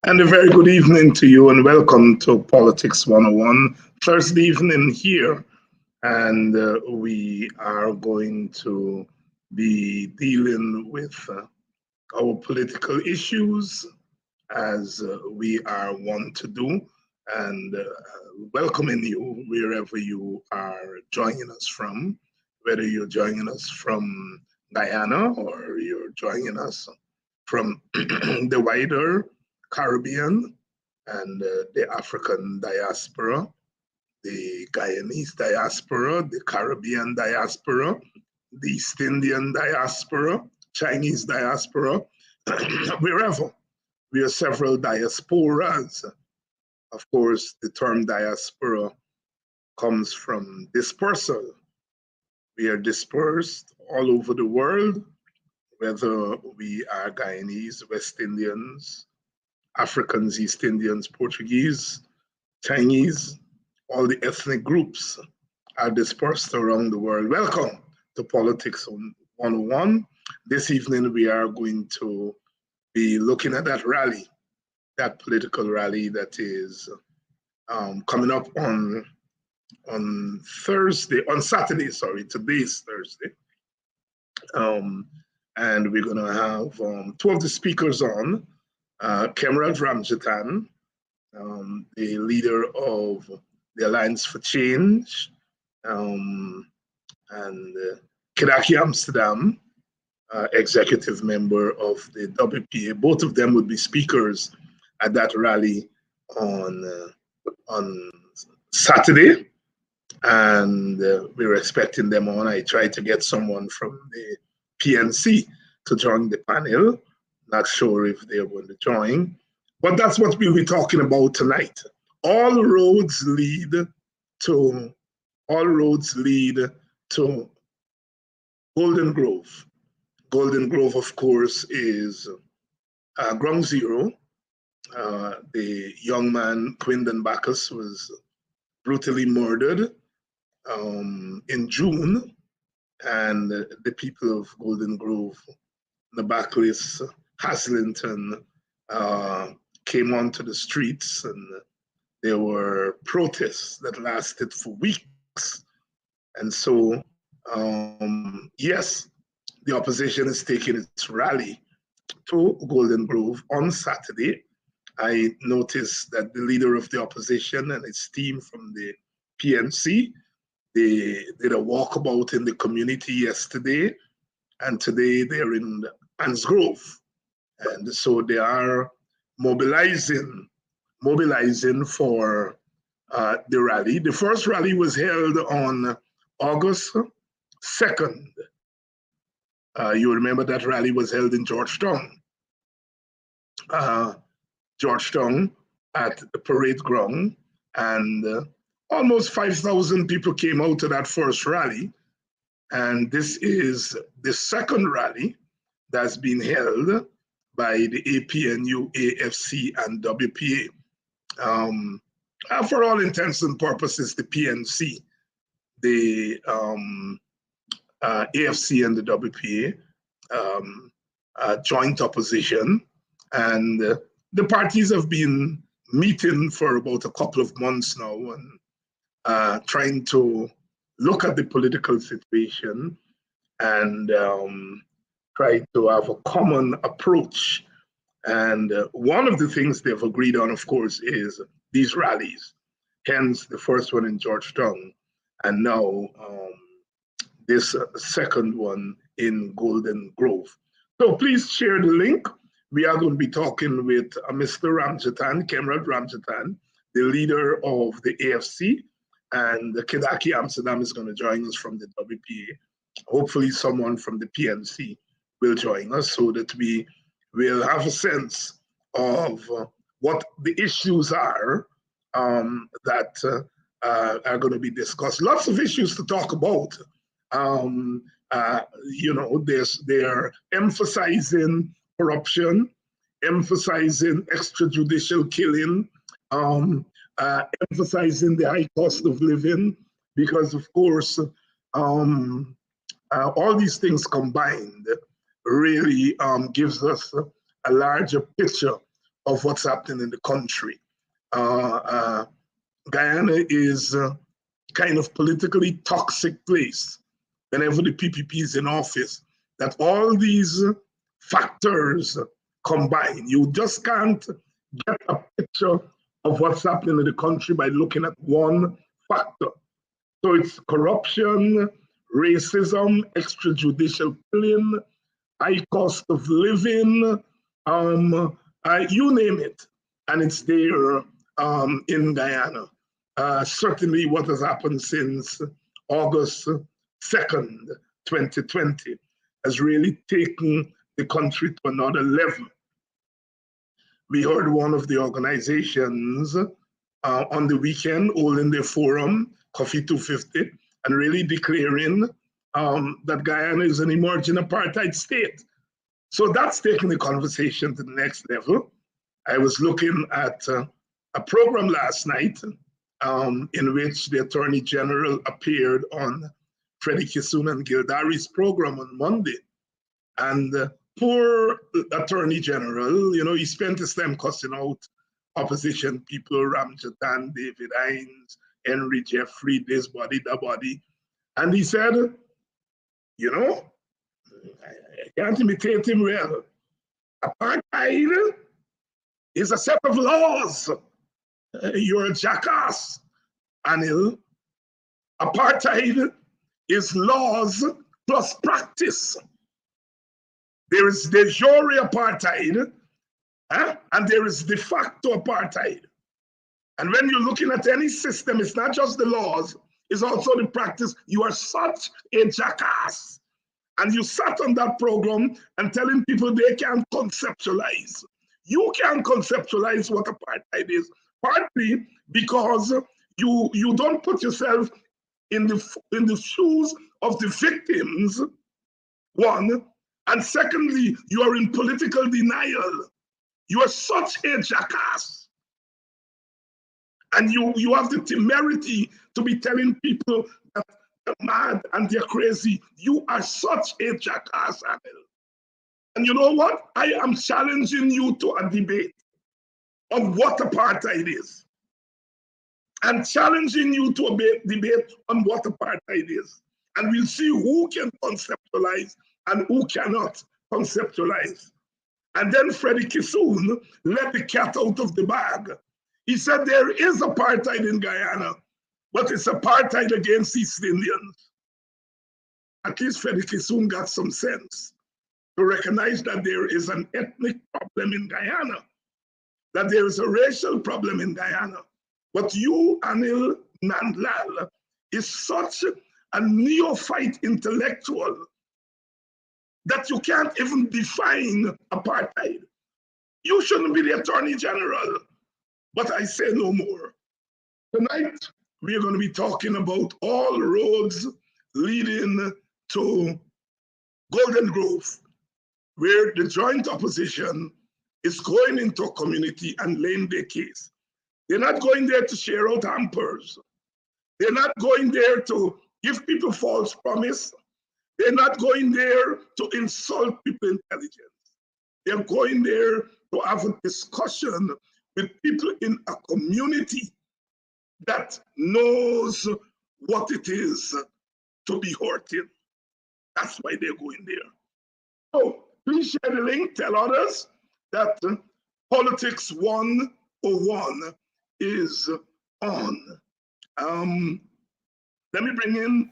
And a very good evening to you, and welcome to Politics 101, Thursday evening here. And we are going to be dealing with our political issues as we are wont to do, and welcoming you wherever you are joining us from, whether you're joining us from Guyana or you're joining us from the wider Caribbean and the African diaspora, the Guyanese diaspora, the Caribbean diaspora, the East Indian diaspora, Chinese diaspora, wherever. We are several diasporas. Of course, the term diaspora comes from dispersal. We are dispersed all over the world, whether we are Guyanese, West Indians, Africans, East Indians, Portuguese, Chinese, all the ethnic groups are dispersed around the world. Welcome to Politics 101. This evening we are going to be looking at that rally, that political rally that is coming up on Saturday, today's Thursday. And we're going to have two of the speakers on, Kemrad Ramjatan, the leader of the Alliance for Change, and Kidaki Amsterdam, executive member of the WPA. Both of them would be speakers at that rally on Saturday, and we're expecting them on. I tried to get someone from the PNC to join the panel. Not sure if they're going to join, but that's what we'll be talking about tonight. All roads lead to Golden Grove. Golden Grove, of course, is ground zero. The young man, Quindon Bacchus, was brutally murdered in June, and the people of Golden Grove, Nabaklis, Haslington, came onto the streets, and there were protests that lasted for weeks. And so, yes, the opposition is taking its rally to Golden Grove on Saturday. I noticed that the leader of the opposition and his team from the PNC, they did a walkabout in the community yesterday, and today they're in Ansgrove. And so they are mobilizing for the rally. The first rally was held on August 2nd. You remember that rally was held in Georgetown. Georgetown at the parade ground, and almost 5,000 people came out to that first rally. And this is the second rally that's been held by the APNU, AFC, and WPA. For all intents and purposes, the PNC, the AFC and the WPA, joint opposition, and the parties have been meeting for about a couple of months now and trying to look at the political situation and try to have a common approach. And one of the things they've agreed on, of course, is these rallies, hence the first one in Georgetown, and now this second one in Golden Grove. So please share the link. We are going to be talking with Mr. Ramjatan, Kemrad Ramjatan, the leader of the AFC, and Kidaki Amsterdam is going to join us from the WPA. Hopefully someone from the PNC will join us so that we will have a sense of what the issues are that are going to be discussed. Lots of issues to talk about. They're emphasizing corruption, emphasizing extrajudicial killing, emphasizing the high cost of living, because of course, all these things combined really gives us a larger picture of what's happening in the country. Guyana is a kind of politically toxic place whenever the PPP is in office, that all these factors combine. You just can't get a picture of what's happening in the country by looking at one factor. So it's corruption, racism, extrajudicial killing, high cost of living, you name it, and it's there in Guyana. Certainly what has happened since August 2nd, 2020, has really taken the country to another level. We heard one of the organizations on the weekend holding their forum, Coffee 250, and really declaring that Guyana is an emerging apartheid state. So that's taking the conversation to the next level. I was looking at a program last night in which the Attorney General appeared on Freddie Kissoon and Gildari's program on Monday. And poor Attorney General, you know, he spent his time cussing out opposition people, Ramjatan, David Hinds, Henry Jeffrey, this body, that body. And he said, you know, I can't imitate him well. Apartheid is a set of laws. You're a jackass, Anil. Apartheid is laws plus practice. There is de jure apartheid, and there is de facto apartheid. And when you're looking at any system, it's not just the laws, it's also the practice. You are such a jackass. And you sat on that program and telling people they can't conceptualize. You can't conceptualize what apartheid is, partly because you don't put yourself in the shoes of the victims, one, and secondly, you are in political denial. You are such a jackass. And you have the temerity to be telling people that they're mad and they're crazy. You are such a jackass, Anil. And you know what? I am challenging you to a debate on what apartheid is. I'm challenging you to a debate on what apartheid is. And we'll see who can conceptualize and who cannot conceptualize. And then Freddie Kissoon let the cat out of the bag. He said there is apartheid in Guyana, but it's apartheid against East Indians. At least Freddie Kissoon got some sense to recognize that there is an ethnic problem in Guyana, that there is a racial problem in Guyana. But you, Anil Nandlal, is such a neophyte intellectual that you can't even define apartheid. You shouldn't be the Attorney General. But I say no more. Tonight, we are going to be talking about all roads leading to Golden Grove, where the joint opposition is going into a community and laying their case. They're not going there to share out hampers. They're not going there to give people false promise. They're not going there to insult people's intelligence. They're going there to have a discussion with people in a community that knows what it is to be hurting. That's why they're going there. So please share the link, tell others that Politics 101 is on. Let me bring in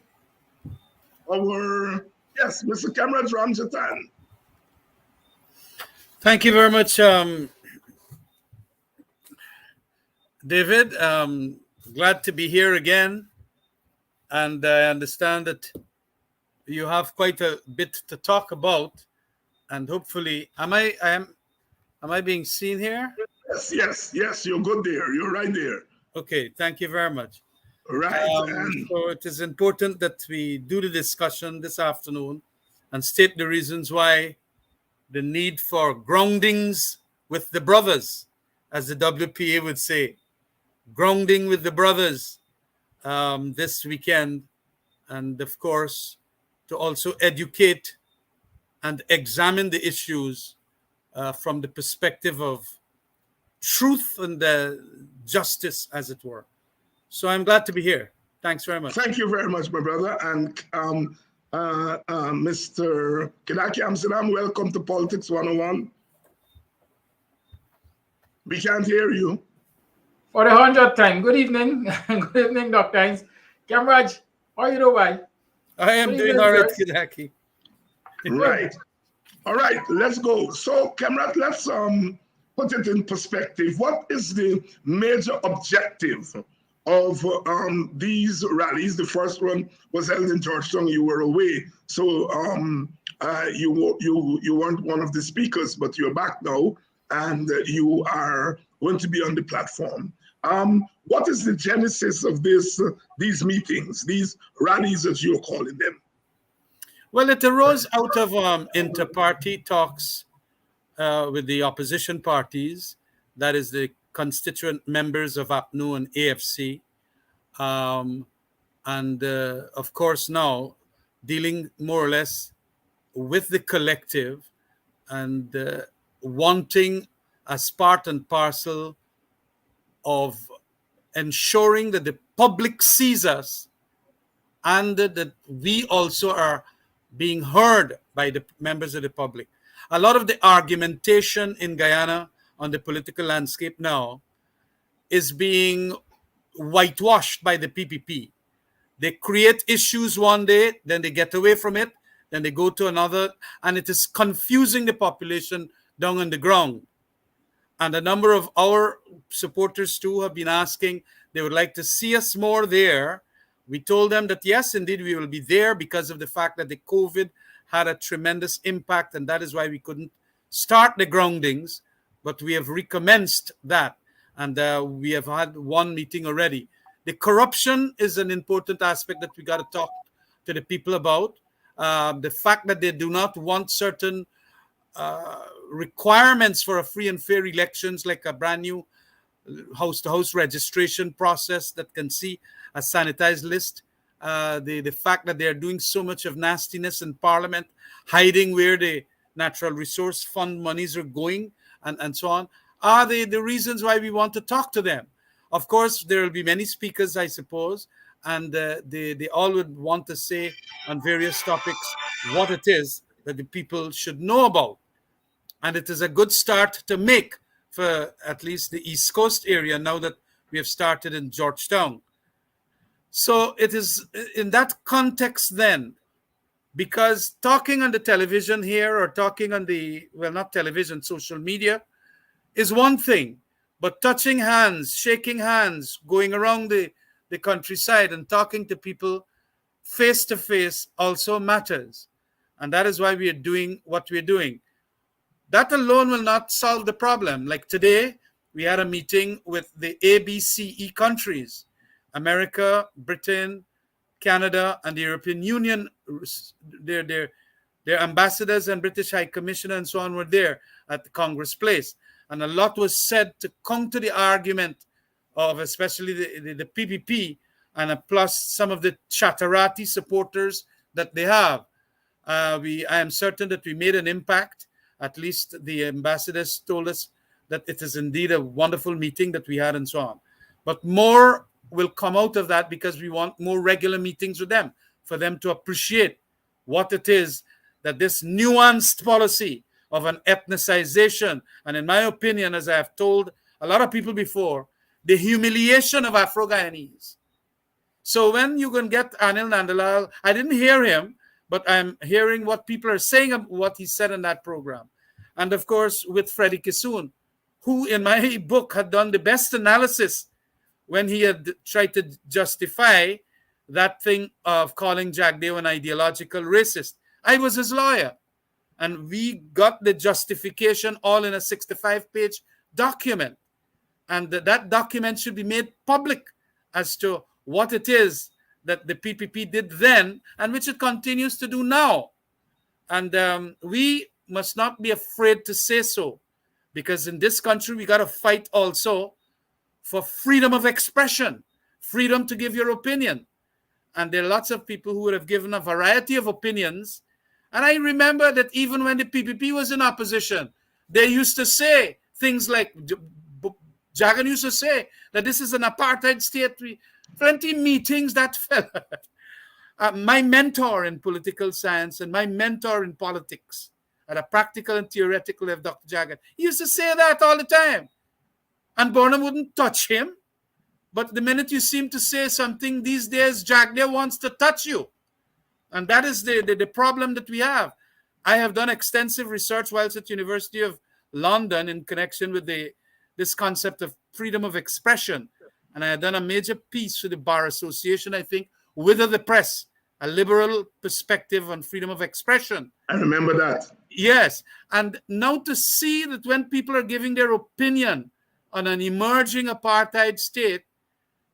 our, yes, Mr. Kamraj Ramjatan. Thank you very much, David. Glad to be here again. And I understand that you have quite a bit to talk about. And hopefully, am I being seen here? Yes, you're good there. You're right there. Okay, thank you very much. Right. So it is important that we do the discussion this afternoon and state the reasons why the need for groundings with the brothers, as the WPA would say, grounding with the brothers this weekend, and of course, to also educate and examine the issues from the perspective of truth and justice, as it were. So I'm glad to be here. Thanks very much. Thank you very much, my brother. And Mr. Kidaki Amsterdam, welcome to Politics 101. We can't hear you. For the 100th time. Good evening. Good evening, Dr. Hinds. Kamraj, how you doing? I am doing all right, Kidaki. Right. All right, let's go. So, Kamrat, let's put it in perspective. What is the major objective of these rallies? The first one was held in Georgetown. You were away, so you weren't one of the speakers, but you're back now, and you are going to be on the platform. What is the genesis of these meetings, these rallies, as you're calling them? Well, it arose out of inter-party talks with the opposition parties, that is the constituent members of APNU and AFC. And of course now dealing more or less with the collective and wanting as part and parcel of ensuring that the public sees us and that we also are being heard by the members of the public. A lot of the argumentation in Guyana on the political landscape now is being whitewashed by the PPP. They create issues one day, then they get away from it, then they go to another, and it is confusing the population down on the ground. And a number of our supporters too have been asking, they would like to see us more there. We told them that yes, indeed, we will be there because of the fact that the COVID had a tremendous impact, and that is why we couldn't start the groundings, but we have recommenced that, and we have had one meeting already. The corruption is an important aspect that we got to talk to the people about. The fact that they do not want certain requirements for a free and fair elections, like a brand new house-to-house registration process that can see a sanitized list. The fact that they're doing so much of nastiness in Parliament, hiding where the natural resource fund monies are going, and so on, are the reasons why we want to talk to them. Of course, there will be many speakers, I suppose, and they all would want to say on various topics what it is that the people should know about. And it is a good start to make for at least the East Coast area now that we have started in Georgetown. So it is in that context then, because talking on the television here or talking on the, well, not television, social media is one thing, but touching hands, shaking hands, going around the countryside and talking to people face to face also matters. And that is why we are doing what we're doing. That alone will not solve the problem. Like today, we had a meeting with the ABCE countries, America, Britain, Canada, and the European Union. Their ambassadors and British High Commissioner and so on were there at the Congress Place. And a lot was said to counter the argument of especially the PPP and plus some of the Chatterati supporters that they have. I am certain that we made an impact. At least the ambassadors told us that it is indeed a wonderful meeting that we had and so on. But more will come out of that because we want more regular meetings with them, for them to appreciate what it is that this nuanced policy of an ethnicization, and in my opinion, as I have told a lot of people before, the humiliation of Afro-Guyanese. So when you can get Anil Nandalal, I didn't hear him, but I'm hearing what people are saying of what he said in that program. And of course, with Freddie Kissoon, who in my book had done the best analysis when he had tried to justify that thing of calling Jagdeo an ideological racist. I was his lawyer. And we got the justification all in a 65-page document. And that document should be made public as to what it is that the PPP did then and which it continues to do now. And we must not be afraid to say so, because in this country, we got to fight also for freedom of expression, freedom to give your opinion. And there are lots of people who would have given a variety of opinions. And I remember that even when the PPP was in opposition, they used to say things like Jagan used to say that this is an apartheid state. Plenty meetings, that fella. My mentor in political science and my mentor in politics at a practical and theoretical level, Dr. Jagan, he used to say that all the time. And Burnham wouldn't touch him. But the minute you seem to say something these days, Jagdeo wants to touch you. And that is the problem that we have. I have done extensive research whilst at University of London in connection with this concept of freedom of expression. And I had done a major piece for the Bar Association, I think, Wither the Press, a liberal perspective on freedom of expression. I remember that. Yes. And now to see that when people are giving their opinion on an emerging apartheid state,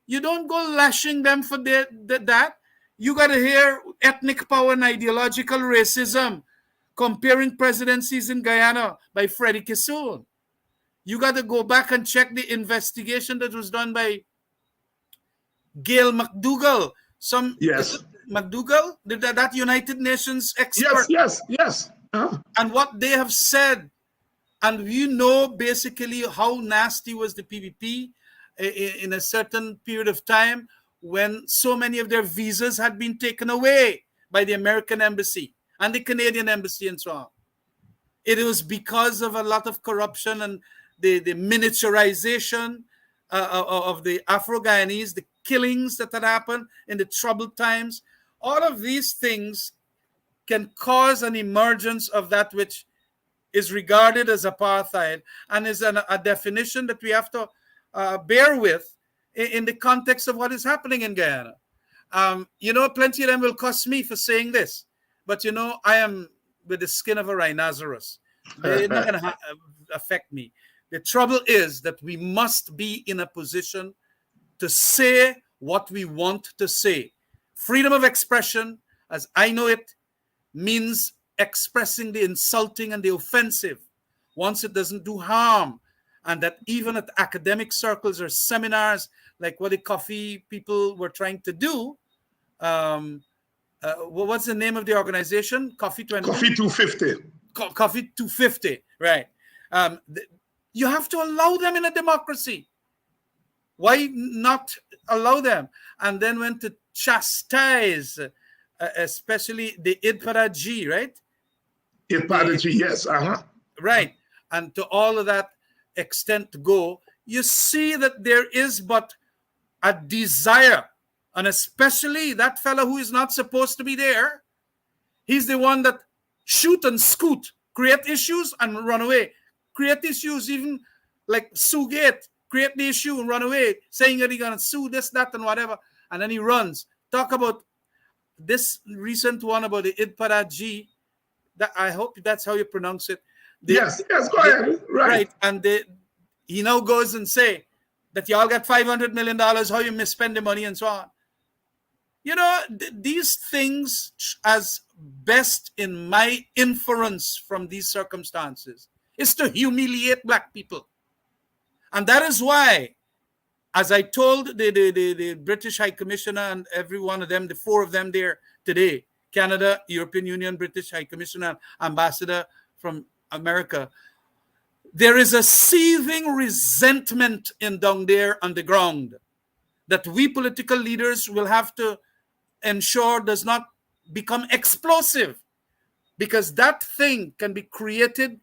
you don't go lashing them for that. You got to hear ethnic power and ideological racism, comparing presidencies in Guyana by Freddie Kissoon. You got to go back and check the investigation that was done by Gail McDougall. Yes. McDougall, that United Nations expert. Yes. And what they have said. And you know basically how nasty was the PPP in a certain period of time when so many of their visas had been taken away by the American embassy and the Canadian embassy and so on. It was because of a lot of corruption and the miniaturization of the Afro-Guyanese, the killings that had happened in the troubled times. All of these things can cause an emergence of that which is regarded as apartheid and is a definition that we have to bear with in the context of what is happening in Guyana. Plenty of them will cuss me for saying this, but I am with the skin of a rhinoceros. They're not going to affect me. The trouble is that we must be in a position to say what we want to say. Freedom of expression, as I know it, means expressing the insulting and the offensive once it doesn't do harm. And that even at academic circles or seminars, like what the coffee people were trying to do, what's the name of the organization? Coffee 250. Coffee 250, right. You have to allow them in a democracy. Why not allow them? And then when to chastise, especially the Idparaji, right? Idparaji, yes. Right. And to all of that extent to go, you see that there is but a desire, and especially that fellow who is not supposed to be there, he's the one that shoot and scoot, create issues and run away. Create issues, even like Sugate, create the issue and run away, saying that he's going to sue this, that, and whatever. And then he runs. Talk about this recent one about the Idparaji. That I hope that's how you pronounce it. Yes, go ahead. Right. And he now goes and say that y'all got $500 million, how you misspend the money and so on. These things, as best in my inference from these circumstances, is to humiliate Black people. And that is why, as I told the British High Commissioner and every one of them, the four of them there today, Canada, European Union, British High Commissioner, Ambassador from America, there is a seething resentment down there on the ground that we political leaders will have to ensure does not become explosive, because that thing can be created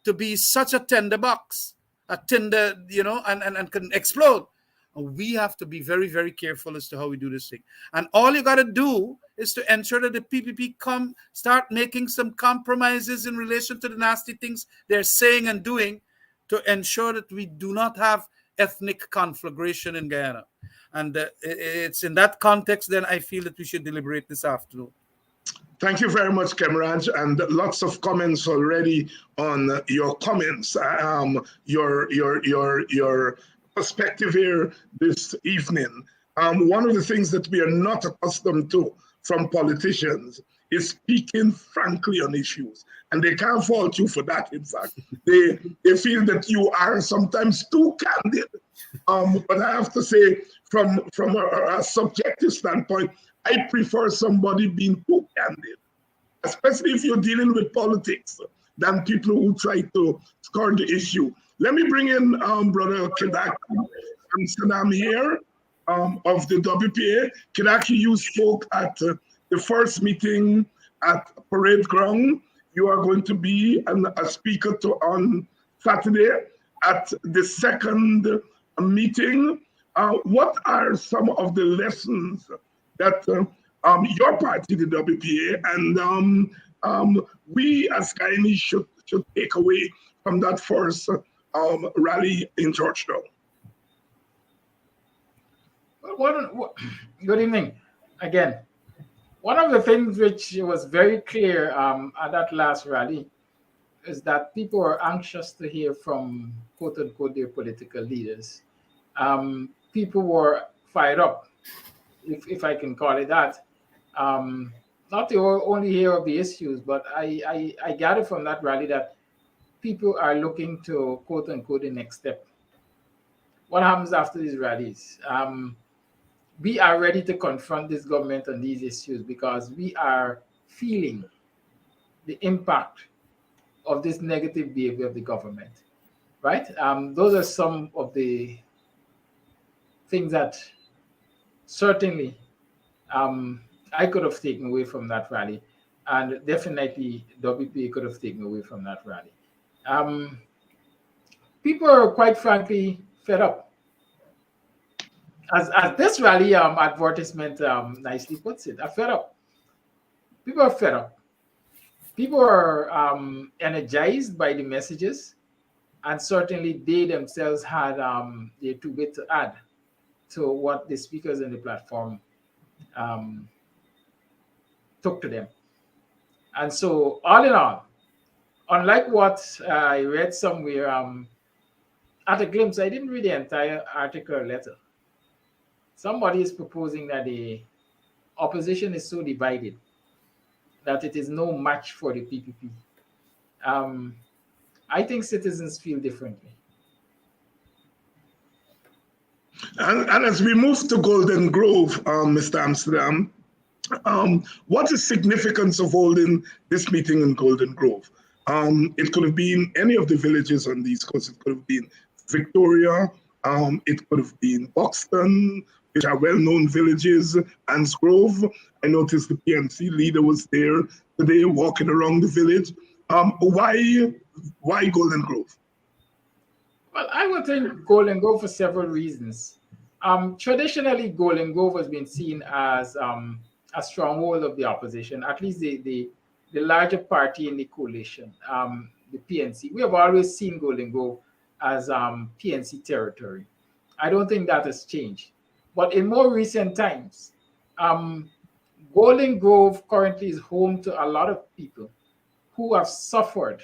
to be such a tinderbox, a tinder, and can explode. We have to be very, very careful as to how we do this thing. And all you got to do is to ensure that the PPP start making some compromises in relation to the nasty things they're saying and doing to ensure that we do not have ethnic conflagration in Guyana. And it's in that context, then, I feel that we should deliberate this afternoon. Thank you very much, Kemraj, and lots of comments already on your comments. Your perspective here this evening. One of the things that we are not accustomed to from politicians is speaking frankly on issues, and they can't fault you for that. In fact, they feel that you are sometimes too candid. But I have to say, from a subjective standpoint, I prefer somebody being too candid, especially if you're dealing with politics, than people who try to score the issue. Let me bring in Brother Kedaki Amsterdam here of the WPA. Kedaki, you spoke at the first meeting at Parade Ground. You are going to be a speaker on Saturday at the second meeting. What are some of the lessons that your party, the WPA, and we as Guyanese should take away from that first rally in Georgetown? Good evening again. One of the things which was very clear at that last rally is that people were anxious to hear from, quote unquote, their political leaders. People were fired up, if I can call it that. Not to only hear of the issues, but I gather from that rally that people are looking to, quote unquote, the next step. What happens after these rallies? We are ready to confront this government on these issues because we are feeling the impact of this negative behavior of the government, right? Those are some of the things that certainly I could have taken away from that rally, and definitely WPA could have taken away from that rally. People are quite frankly fed up. As this rally advertisement nicely puts it, are fed up. People are fed up. People are energized by the messages, and certainly they themselves had their two bit to add to what the speakers in the platform took to them. And so, all in all, unlike what I read somewhere at a glimpse, I didn't read the entire article or letter. Somebody is proposing that the opposition is so divided that it is no match for the PPP. I think citizens feel differently. And as we move to Golden Grove, Mr. Amsterdam, what is significance of holding this meeting in Golden Grove? It could have been any of the villages on the East Coast. It could have been Victoria. It could have been Buxton, which are well-known villages, Anns Grove. I noticed the PNC leader was there today walking around the village. Why Golden Grove? Well, I would think Golden Grove for several reasons. Traditionally, Golden Grove has been seen as a stronghold of the opposition, at least the larger party in the coalition, the PNC. We have always seen Golden Grove as PNC territory. I don't think that has changed. But in more recent times, Golden Grove currently is home to a lot of people who have suffered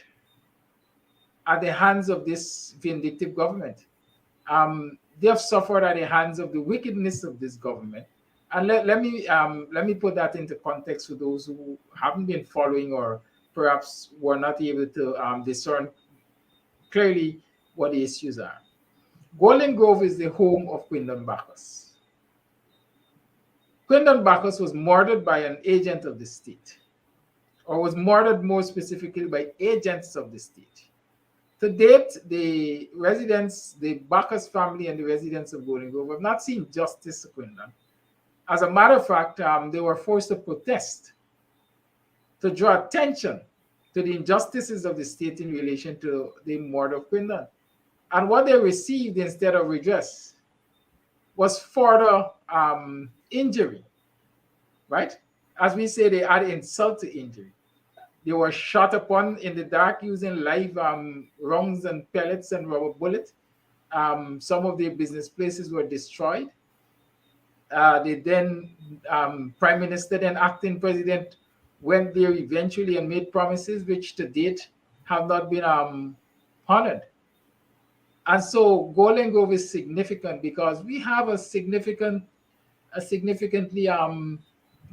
at the hands of this vindictive government. They have suffered at the hands of the wickedness of this government. And let me put that into context for those who haven't been following or perhaps were not able to discern clearly what the issues are. Golden Grove is the home of Quindon Bacchus. Quindon Bacchus was murdered by an agent of the state, or was murdered more specifically by agents of the state. To date, the residents, the Bacchus family and the residents of Golden Grove have not seen justice to Quindon. As a matter of fact, they were forced to protest to draw attention to the injustices of the state in relation to the murder of Quindon. And what they received instead of redress was further injury, right? As we say, they add insult to injury. They were shot upon in the dark using live rounds and pellets and rubber bullets. Some of their business places were destroyed. The then Prime Minister, then acting president, went there eventually and made promises which to date have not been honored. And so Golden Grove is significant because we have a significantly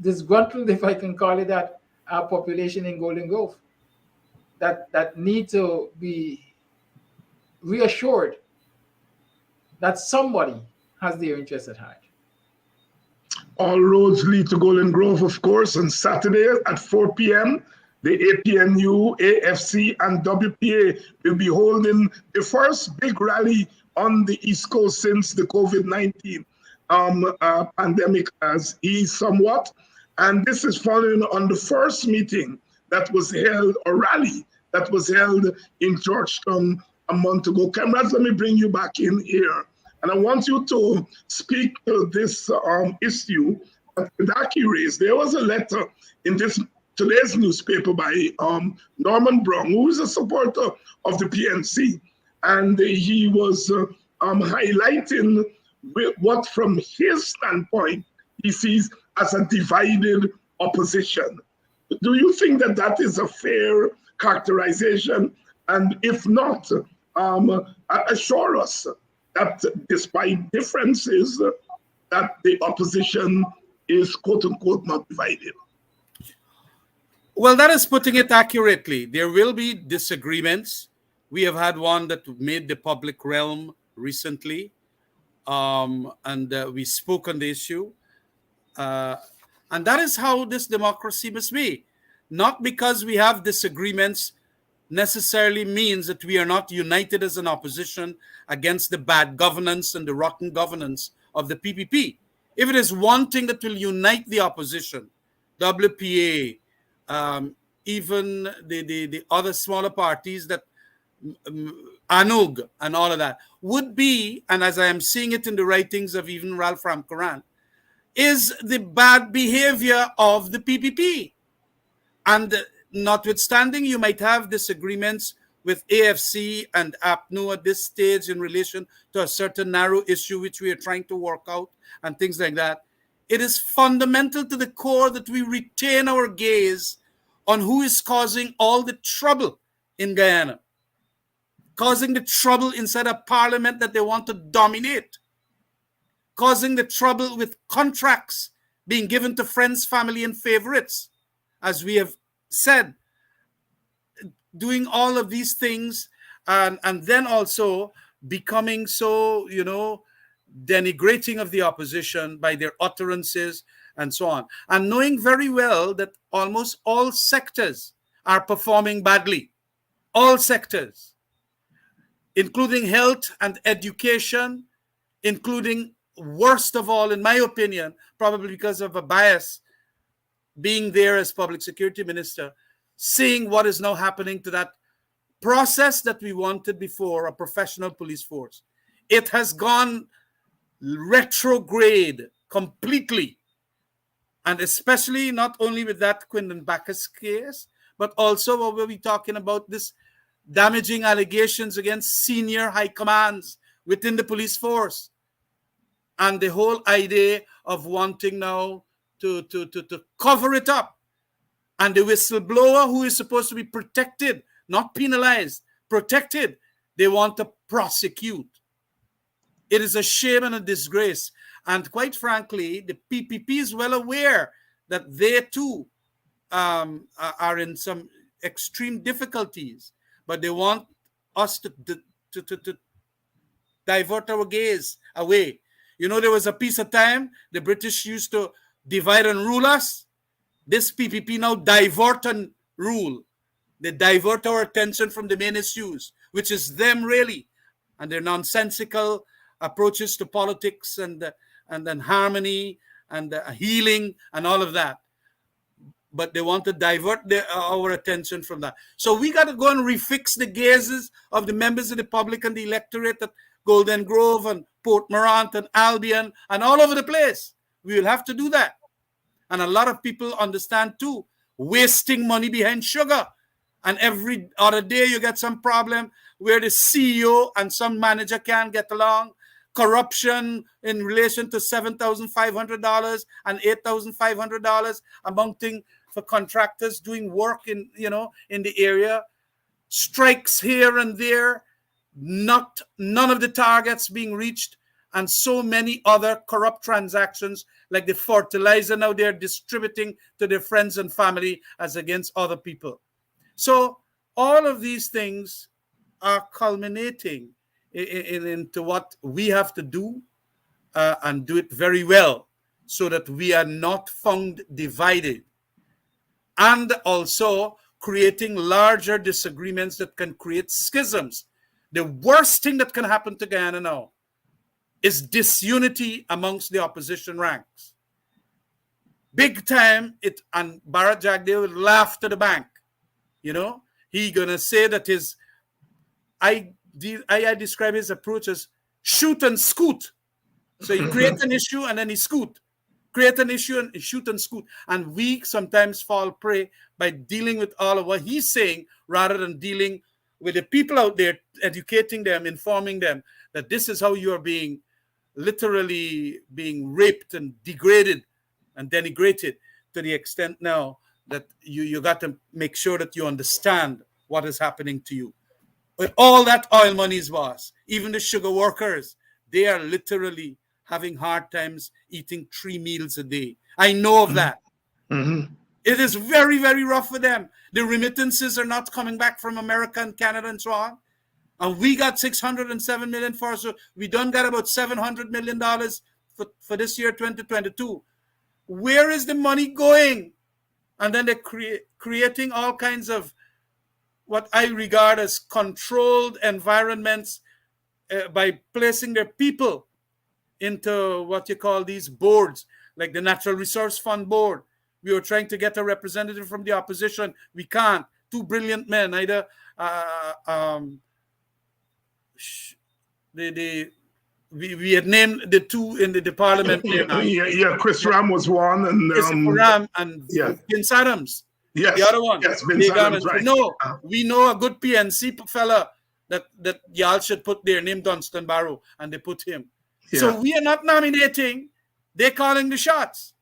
disgruntled, if I can call it that, population in Golden Grove that need to be reassured that somebody has their interests at heart. All roads lead to Golden Grove, of course, on Saturday at 4 p.m. the APNU, AFC, and WPA will be holding the first big rally on the East Coast since the COVID-19 pandemic has eased somewhat. And this is following on the first meeting that was held, or rally that was held in Georgetown a month ago. Cameras, let me bring you back in here. And I want you to speak to this issue that Daki raised. There was a letter in today's newspaper by Norman Brown, who is a supporter of the PNC. And he was highlighting what, from his standpoint, he sees as a divided opposition. Do you think that that is a fair characterization? And if not, assure us that despite differences, that the opposition is, quote unquote, not divided. Well, that is putting it accurately. There will be disagreements. We have had one that made the public realm recently, and we spoke on the issue. And that is how this democracy must be. Not because we have disagreements necessarily means that we are not united as an opposition against the bad governance and the rotten governance of the PPP. If it is one thing that will unite the opposition, WPA, even the other smaller parties that ANUG and all of that, would be, and as I am seeing it in the writings of even Ralph Ramkaran, is the bad behavior of the PPP. And notwithstanding, you might have disagreements with AFC and APNU at this stage in relation to a certain narrow issue which we are trying to work out and things like that. It is fundamental to the core that we retain our gaze on who is causing all the trouble in Guyana, causing the trouble inside a parliament that they want to dominate, causing the trouble with contracts being given to friends, family, and favorites, as we have said, doing all of these things, and then also becoming so, denigrating of the opposition by their utterances and so on. And knowing very well that almost all sectors are performing badly. All sectors, including health and education, including, worst of all, in my opinion, probably because of a bias, being there as public security minister, seeing what is now happening to that process that we wanted before, a professional police force. It has gone retrograde completely. And especially not only with that Quindon Bacchus case, but also what we'll be talking about, this damaging allegations against senior high commands within the police force. And the whole idea of wanting now to cover it up. And the whistleblower, who is supposed to be protected, not penalized, protected, they want to prosecute. It is a shame and a disgrace. And quite frankly, the PPP is well aware that they too are in some extreme difficulties, but they want us to divert our gaze away. There was a piece of time the British used to divide and rule us. This PPP now divert and rule. They divert our attention from the main issues, which is them really, and their nonsensical approaches to politics and then harmony and healing and all of that. But they want to divert our attention from that. So we got to go and refix the gazes of the members of the public and the electorate at Golden Grove and Port Morant and Albion and all over the place. We will have to do that. And a lot of people understand too, wasting money behind sugar. And every other day you get some problem where the CEO and some manager can't get along. Corruption in relation to $7,500 and $8,500 amounting for contractors doing work in the area. Strikes here and there, none of the targets being reached, and so many other corrupt transactions like the fertilizer now they're distributing to their friends and family as against other people. So all of these things are culminating into what we have to do and do it very well so that we are not found divided. And also creating larger disagreements that can create schisms. The worst thing that can happen to Guyana now is disunity amongst the opposition ranks. Big time, and Bharat Jagdeo will laugh to the bank. He gonna say that I describe his approach as shoot and scoot. So he creates an issue and then he scoot. Create an issue and shoot and scoot. And we sometimes fall prey by dealing with all of what he's saying rather than dealing with the people out there, educating them, informing them that this is how you are literally being raped and degraded and denigrated, to the extent now that you got to make sure that you understand what is happening to you. With all that oil money's boss, even the sugar workers, they are literally having hard times eating 3 meals a day. I know of that. Mm-hmm. It is very, very rough for them. The remittances are not coming back from America and Canada and so on. And we got $607 million for us. So we done got about $700 million for this year, 2022. Where is the money going? And then they're creating all kinds of what I regard as controlled environments by placing their people into what you call these boards, like the Natural Resource Fund Board. We were trying to get a representative from the opposition. We can't. 2 brilliant men. Either we had named the two in the parliament. Chris Ram was one, and Ram and Vince Adams. Yes, the other one. Yes, Vince Adams, right. We know a good PNC fella that y'all should put there, named Dunstan Barrow, and they put him. Yeah. So we are not nominating; they're calling the shots.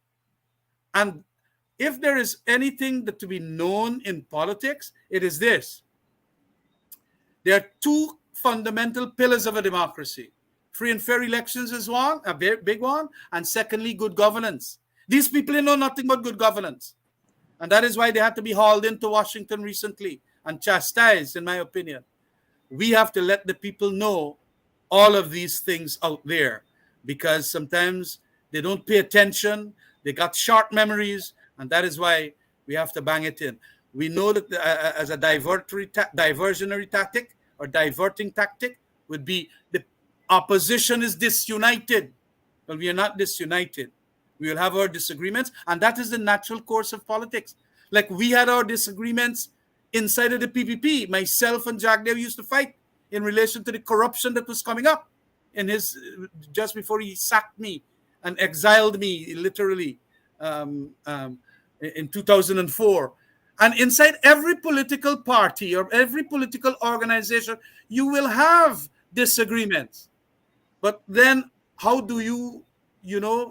And if there is anything that to be known in politics, it is this: there are 2 fundamental pillars of a democracy. Free and fair elections is one, a very big one, and secondly, good governance. These people know nothing but good governance. And that is why they had to be hauled into Washington recently and chastised, in my opinion. We have to let the people know all of these things out there, because sometimes they don't pay attention, they got short memories, and that is why we have to bang it in. We know that as a diversionary tactic or diverting tactic would be the opposition is disunited. Well, we are not disunited. We will have our disagreements, and that is the natural course of politics. Like we had our disagreements inside of the PPP. Myself and Jagdeo used to fight in relation to the corruption that was coming up in his just before he sacked me and exiled me literally in 2004. And inside every political party or every political organization, you will have disagreements. But then how do you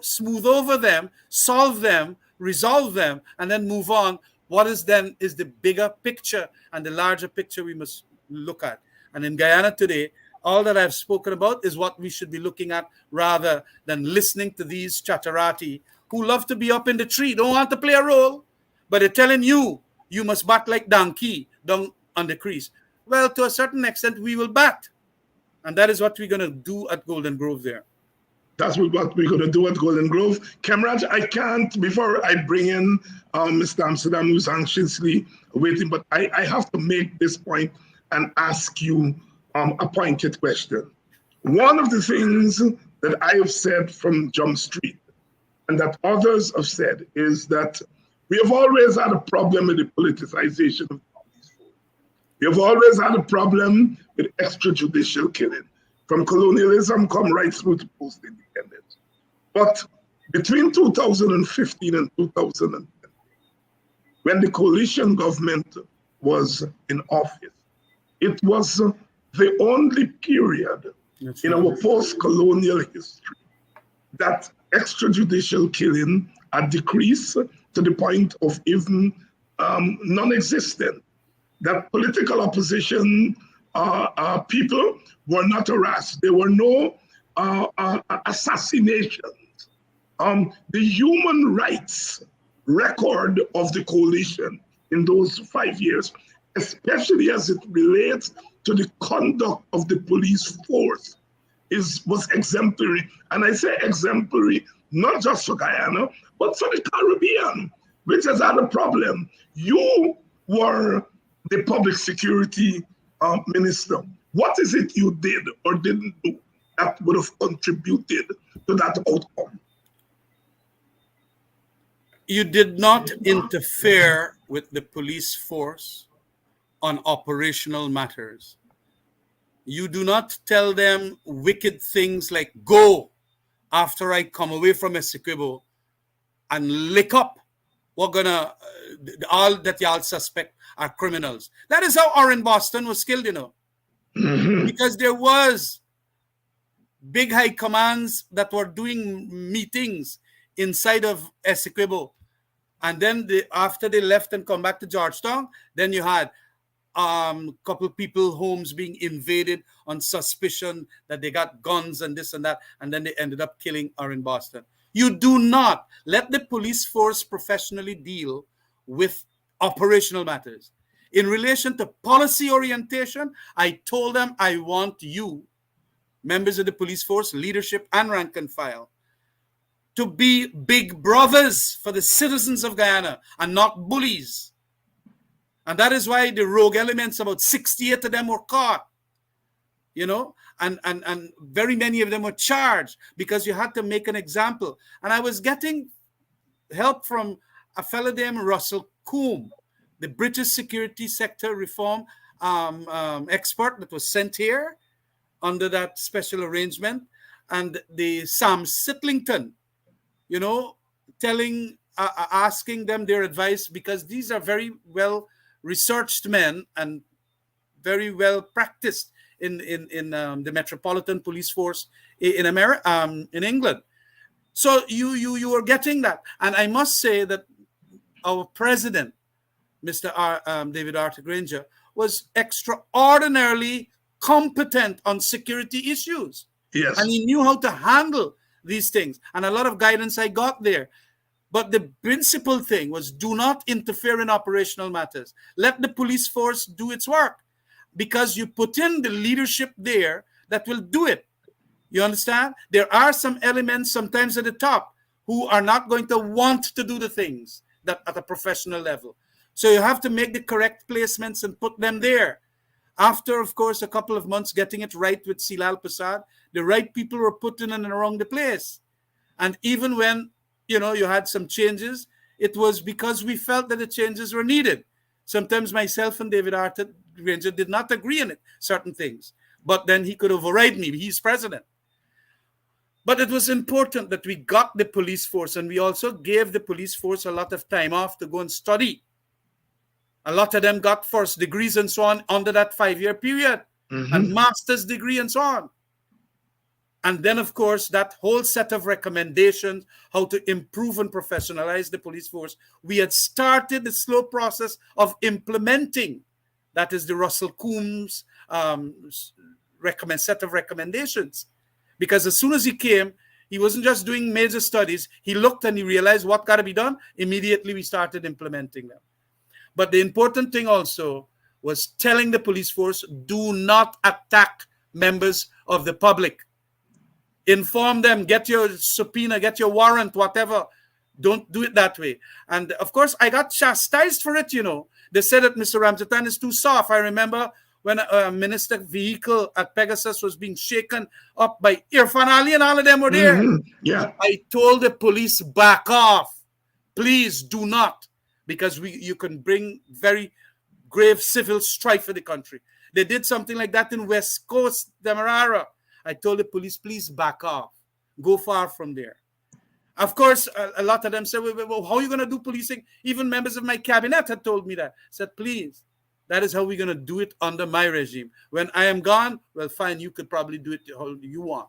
smooth over them, solve them, resolve them, and then move on? What is the bigger picture and the larger picture we must look at. And in Guyana today, all that I've spoken about is what we should be looking at rather than listening to these chatterati who love to be up in the tree, don't want to play a role, but they're telling you must bat like donkey down on the crease. Well, to a certain extent, we will bat. And that is what we're going to do at Golden Grove there. That's what we're going to do at Golden Grove. Kamraj, I can't, before I bring in Mr. Amsterdam, who's anxiously waiting, but I have to make this point and ask you a pointed question. One of the things that I have said from Jump Street and that others have said is that we have always had a problem with the politicization of police force. We have always had a problem with extrajudicial killing, from colonialism come right through to post-independence. But between 2015 and 2010, when the coalition government was in office, it was the only period in our post-colonial history that extrajudicial killing had decreased to the point of even non-existent. That political opposition people were not harassed. There were no assassinations. The human rights record of the coalition in those 5 years, especially as it relates to the conduct of the police force, was exemplary. And I say exemplary, not just for Guyana, but for the Caribbean, which has had a problem. You were the public security minister. What is it you did or didn't do that would have contributed to that outcome? You did not interfere with the police force on operational matters. You do not tell them wicked things like, go after I come away from Essequibo and lick up. We're gonna, all that y'all suspect are criminals. That is how Orrin Boston was killed, you know. Because there was big high commands that were doing meetings inside of Essequibo. And then after they left and come back to Georgetown, then you had couple people homes being invaded on suspicion that they got guns and this and that, and then they ended up killing Orrin Boston. You do not let the police force professionally deal with operational matters. In relation to policy orientation, I told them I want you, members of the police force, leadership and rank and file, to be big brothers for the citizens of Guyana and not bullies. And that is why the rogue elements, about 68 of them were caught, you know, and very many of them were charged because you had to make an example. And I was getting help from a fellow named Russell Coombe, the British security sector reform expert that was sent here under that special arrangement, and the Sam Sitlington, you know, asking them their advice, because these are very well researched men and very well practiced in the Metropolitan Police Force in America, in England. So you are getting that, and I must say that our president, Mr. David Arthur Granger, was extraordinarily competent on security issues. Yes, and he knew how to handle these things, and a lot of guidance I got there. But the principal thing was, do not interfere in operational matters. Let the police force do its work, because you put in the leadership there that will do it. You understand? There are some elements sometimes at the top who are not going to want to do the things that at a professional level. So you have to make the correct placements and put them there. After, of course, a couple of months getting it right with Silal Prasad, the right people were put in and around the place. And even when, you know, you had some changes, it was because we felt that the changes were needed. Sometimes myself and David Arthur Granger did not agree on it, certain things. But then he could override me. He's president. But it was important that we got the police force, and we also gave the police force a lot of time off to go and study. A lot of them got first degrees and so on under that 5-year period, and master's degree and so on. And then, of course, that whole set of recommendations, how to improve and professionalize the police force, we had started the slow process of implementing. That is the Russell Combs set of recommendations. Because as soon as he came, he wasn't just doing major studies. He looked and he realized what got to be done. Immediately, we started implementing them. But the important thing also was telling the police force, do not attack members of the public. Inform them, get your subpoena, get your warrant, whatever. Don't do it that way. And of course, I got chastised for it, you know. They said that Mr. Ramjatan is too soft. I remember when a minister vehicle at Pegasus was being shaken up by Irfan Ali and all of them were there. Yeah. I told the police, back off. Please do not. Because you can bring very grave civil strife in the country. They did something like that in West Coast, Demerara. I told the police, please back off. Go far from there. Of course, a lot of them said, well, how are you going to do policing? Even members of my cabinet had told me that. I said, please, that is how we're going to do it under my regime. When I am gone, well, fine, you could probably do it how you want.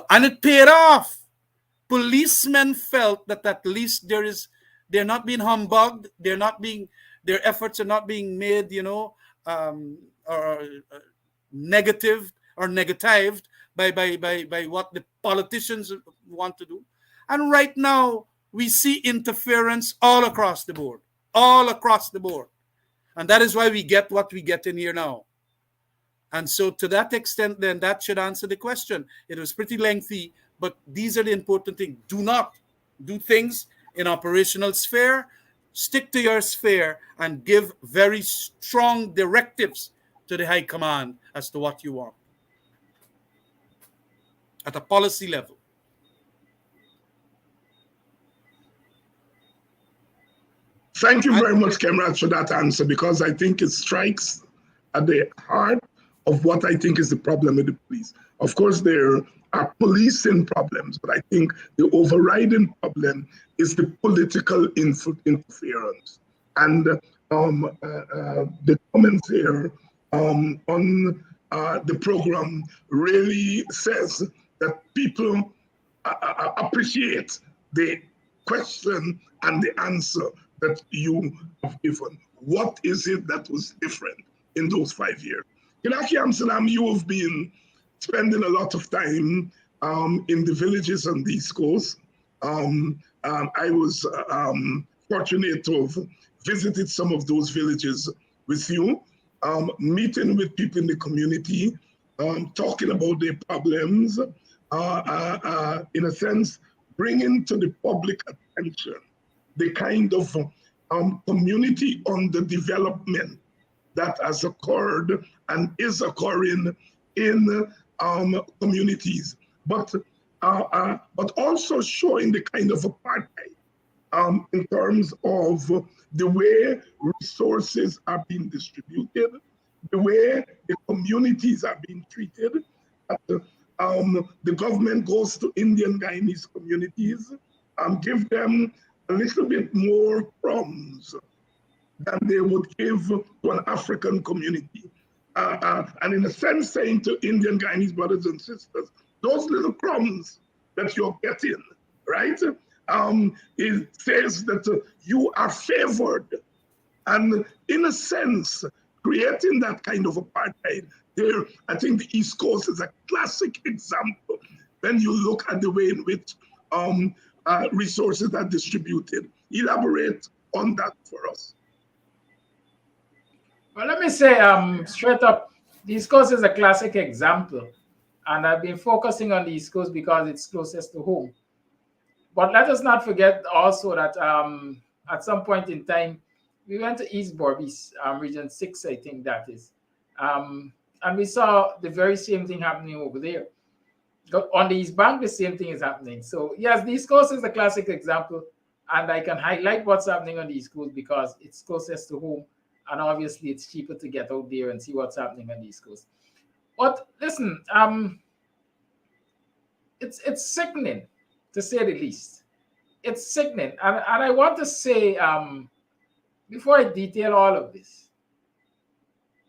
And it paid off. Policemen felt that at least they're not being humbugged. Their efforts are not being made, you know, or negative or negatived by what the politicians want to do. And right now, we see interference all across the board. And that is why we get what we get in here now. And so to that extent, then that should answer the question. It was pretty lengthy, but these are the important things. Do not do things in operational sphere. stick to your sphere and give very strong directives to the High Command as to what you want at a policy level. Thank you very much, Kemrat, for that answer, because I think it strikes at the heart of what I think is the problem with the police. Of course, there are policing problems, but I think the overriding problem is the political interference. And the comments here on the program really says that people appreciate the question and the answer that you have given. What is it that was different in those 5 years? Kilaki Amsterdam, you have been spending a lot of time in the villages on the East Coast. I was fortunate to have visited some of those villages with you, meeting with people in the community, talking about their problems, in a sense, bringing to the public attention the kind of community underdevelopment that has occurred and is occurring in communities, but also showing the kind of apartheid in terms of the way resources are being distributed, the way the communities are being treated. The government goes to Indian Guyanese communities and give them a little bit more crumbs than they would give to an African community. And in a sense, saying to Indian Guyanese brothers and sisters, those little crumbs that you're getting, right? It says that you are favored. And in a sense, creating that kind of apartheid there, I think the East Coast is a classic example when you look at the way in which resources are distributed. Elaborate on that for us. Well, let me say straight up, the East Coast is a classic example. And I've been focusing on the East Coast because it's closest to home. But let us not forget also that at some point in time, we went to East Berbice, Region 6, I think that is. And we saw the very same thing happening over there. On the East Bank, the same thing is happening. So yes, the East Coast is a classic example. And I can highlight what's happening on the East Coast because it's closest to home. And obviously, it's cheaper to get out there and see what's happening on the East Coast. But listen, it's sickening, to say the least. It's sickening. And I want to say, before I detail all of this,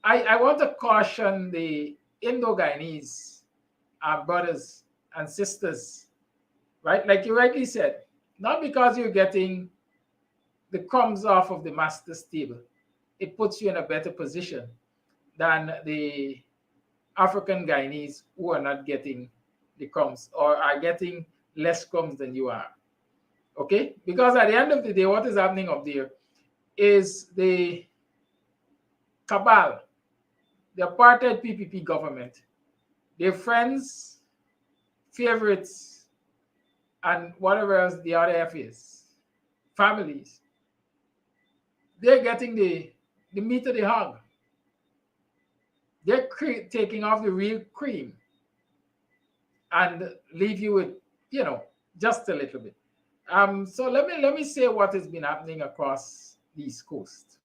I want to caution the Indo-Guyanese brothers and sisters, right? Like you rightly said, not because you're getting the crumbs off of the master's table, it puts you in a better position than the African Guyanese who are not getting the crumbs or are getting less crumbs than you are. Okay? Because at the end of the day, what is happening up there is the cabal, the apartheid PPP government, their friends, favorites, and whatever else the other F is, families, they're getting the meat of the hog. They're taking off the real cream and leave you with, just a little bit. So let me say what has been happening across the East Coast.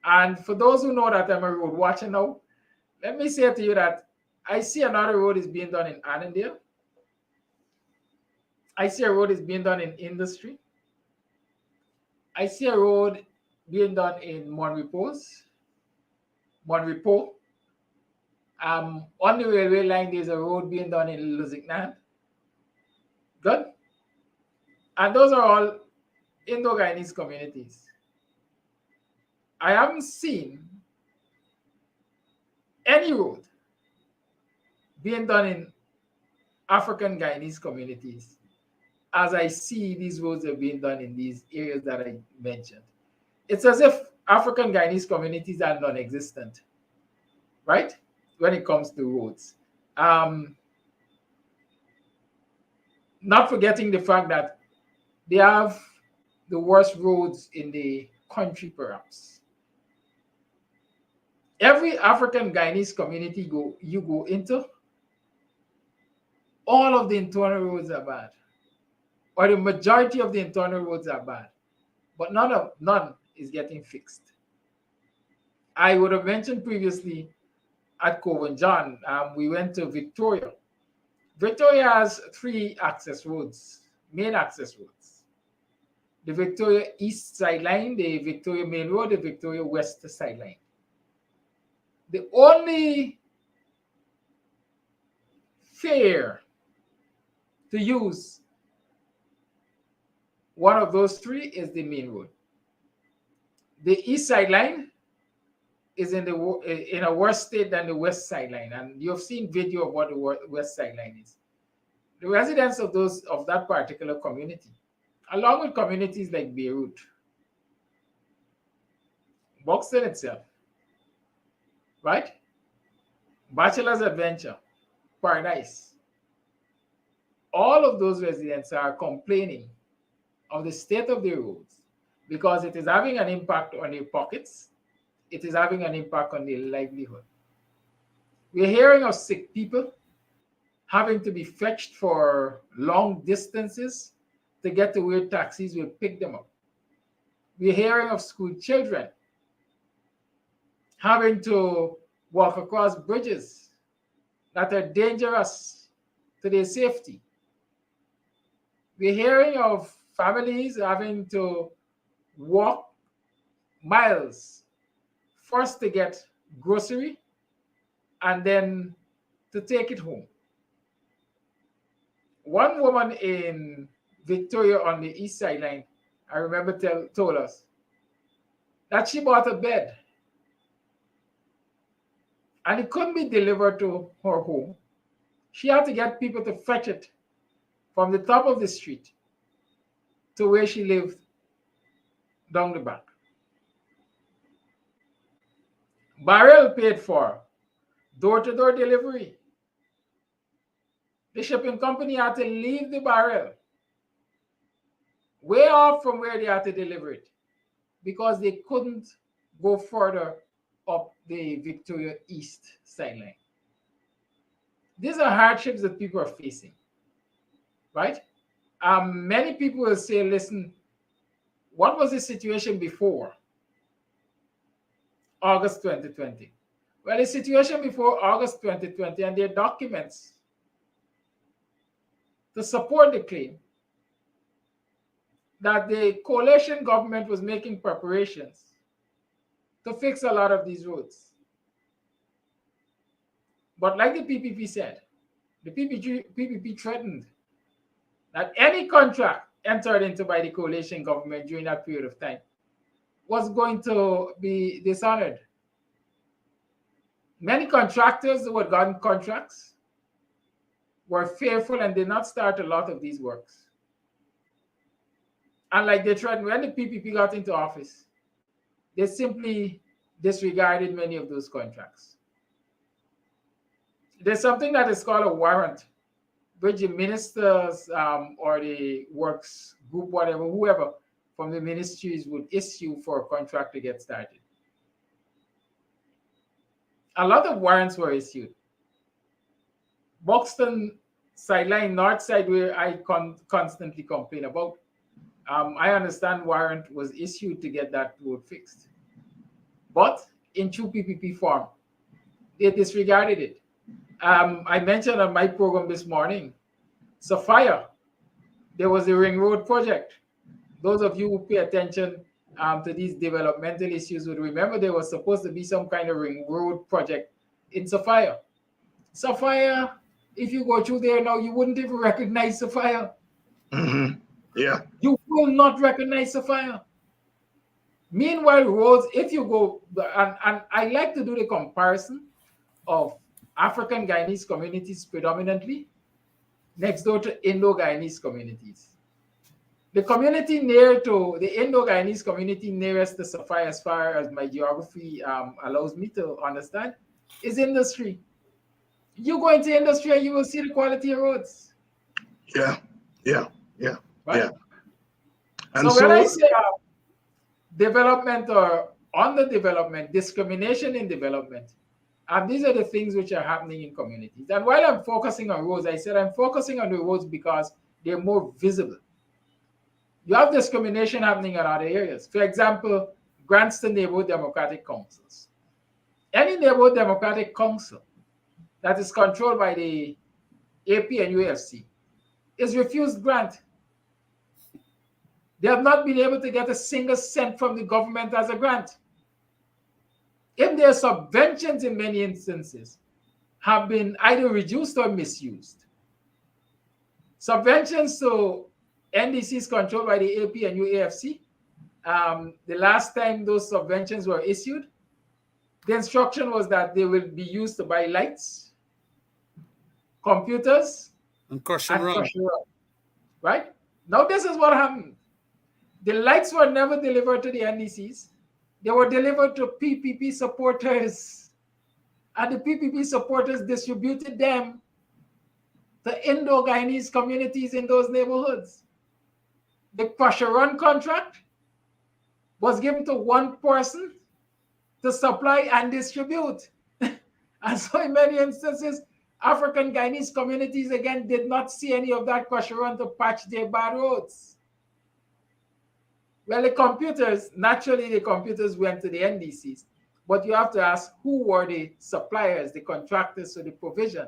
And for those who know that I'm a road watcher now, let me say to you that I see another road is being done in Annandale. I see a road is being done in Industry. I see a road being done in Monrepo. On the railway line, there's a road being done in Lusignan. Good. And those are all Indo-Guyanese communities. I haven't seen any road being done in African Guyanese communities as I see these roads are being done in these areas that I mentioned. It's as if African Guyanese communities are non-existent, right? When it comes to roads. Not forgetting the fact that they have the worst roads in the country, perhaps. Every African Guyanese community you go into, all of the internal roads are bad, or the majority of the internal roads are bad, but none is getting fixed. I would have mentioned previously at Coven John, we went to Victoria. Victoria has 3 access roads, main access roads. The Victoria East Sideline, the Victoria Main Road, the Victoria West Sideline. The only fare to use one of those 3 is the main road. The East Sideline is in a worse state than the West Sideline, and you've seen video of what the West Sideline is. The residents of that particular community, along with communities like Beirut, Buxton itself, right? Bachelor's Adventure, Paradise. All of those residents are complaining of the state of the roads because it is having an impact on their pockets. It is having an impact on their livelihood. We're hearing of sick people having to be fetched for long distances to get to where taxis will pick them up. We're hearing of school children having to walk across bridges that are dangerous to their safety. We're hearing of families having to walk miles first to get grocery and then to take it home. One woman in Victoria on the East Sideline, I remember told us that she bought a bed and it couldn't be delivered to her home. She had to get people to fetch it from the top of the street to where she lived down the back. Barrel paid for door-to-door delivery. The shipping company had to leave the barrel way off from where they had to deliver it because they couldn't go further up the Victoria East Sideline. These are hardships that people are facing, right? Many people will say, listen, what was the situation before August 2020? Well, the situation before August 2020 and their documents to support the claim that the coalition government was making preparations to fix a lot of these roads. But like the PPP said, the PPP threatened that any contract entered into by the coalition government during that period of time was going to be dishonored. Many contractors who had gotten contracts were fearful and did not start a lot of these works. And like they threatened, when the PPP got into office, they simply disregarded many of those contracts. There's something that is called a warrant, which the ministers or the works group, whatever, whoever from the ministries would issue for a contract to get started. A lot of warrants were issued. Buxton Sideline, North Side, where I constantly complain about, I understand warrant was issued to get that road fixed. But in true PPP form, they disregarded it. I mentioned on my program this morning, Sophia, there was a ring road project. Those of you who pay attention to these developmental issues would remember there was supposed to be some kind of ring road project in Sophia. Sophia, if you go through there now, you wouldn't even recognize Sophia. Mm-hmm. Yeah. You will not recognize Sophia. Meanwhile, roads, if you go, and I like to do the comparison of African Guyanese communities predominantly next door to Indo-Guyanese communities. The community near to the Indo-Guyanese community nearest to Sophia, as far as my geography allows me to understand, is industry. You go into industry and you will see the quality of roads. Yeah. Right? And So when I so, say development or underdevelopment, discrimination in development, and these are the things which are happening in communities. And while I'm focusing on roads, I said I'm focusing on the roads because they're more visible. You have discrimination happening in other areas. For example, grants to neighborhood democratic councils. Any neighborhood democratic council that is controlled by the AP and UFC is refused grant. They have not been able to get a single cent from the government as a grant. If their subventions in many instances have been either reduced or misused. Subventions to NDCs controlled by the AP and UAFC, the last time those subventions were issued, the instruction was that they will be used to buy lights, computers, And crush and run. Right? Now this is what happened. The lights were never delivered to the NDCs. They were delivered to PPP supporters. And the PPP supporters distributed them to Indo-Guyanese communities in those neighborhoods. The crush-and-run contract was given to one person to supply and distribute. And so in many instances, African Guyanese communities, again, did not see any of that crush-and-run to patch their bad roads. Well, the computers, naturally the computers went to the NDCs, but you have to ask who were the suppliers, the contractors for the provision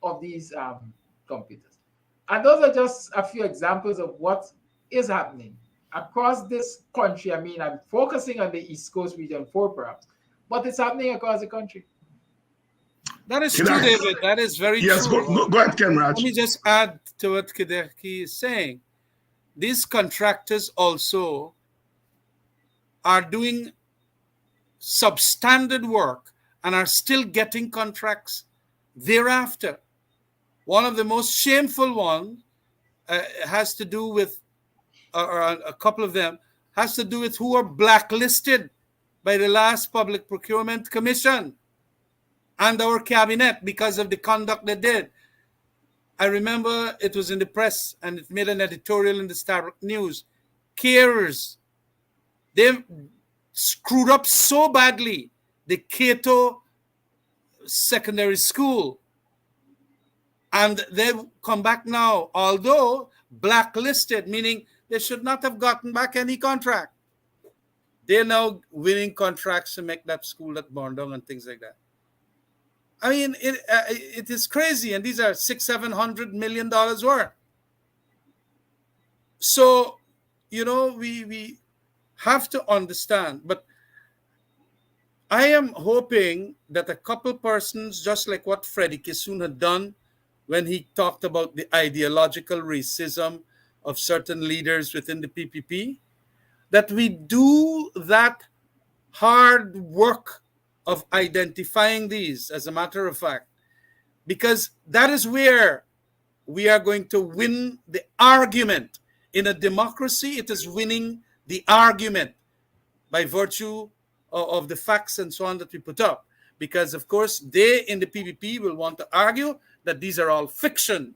of these computers. And those are just a few examples of what is happening across this country. I mean, I'm focusing on the East Coast region 4 perhaps, but it's happening across the country. That is true, David. That is very yes, true. Go ahead, Kenraj. Let me just add to what Kederki is saying. These contractors also are doing substandard work and are still getting contracts thereafter. One of the most shameful ones has to do with, or a couple of them, has to do with who are blacklisted by the last Public Procurement Commission and our cabinet because of the conduct they did. I remember it was in the press and it made an editorial in the Star News. Carers, they screwed up so badly the Cato Secondary School. And they've come back now, although blacklisted, meaning they should not have gotten back any contract. They're now winning contracts to make that school at Bondong and things like that. I mean, it is crazy, and these are $600-700 million worth. So, you know, we have to understand. But I am hoping that a couple persons, just like what Freddie Kissoon had done when he talked about the ideological racism of certain leaders within the PPP, that we do that hard work of identifying these, as a matter of fact, because that is where we are going to win the argument. In a democracy, it is winning the argument by virtue of the facts and so on that we put up. Because, of course, they in the PPP will want to argue that these are all fiction.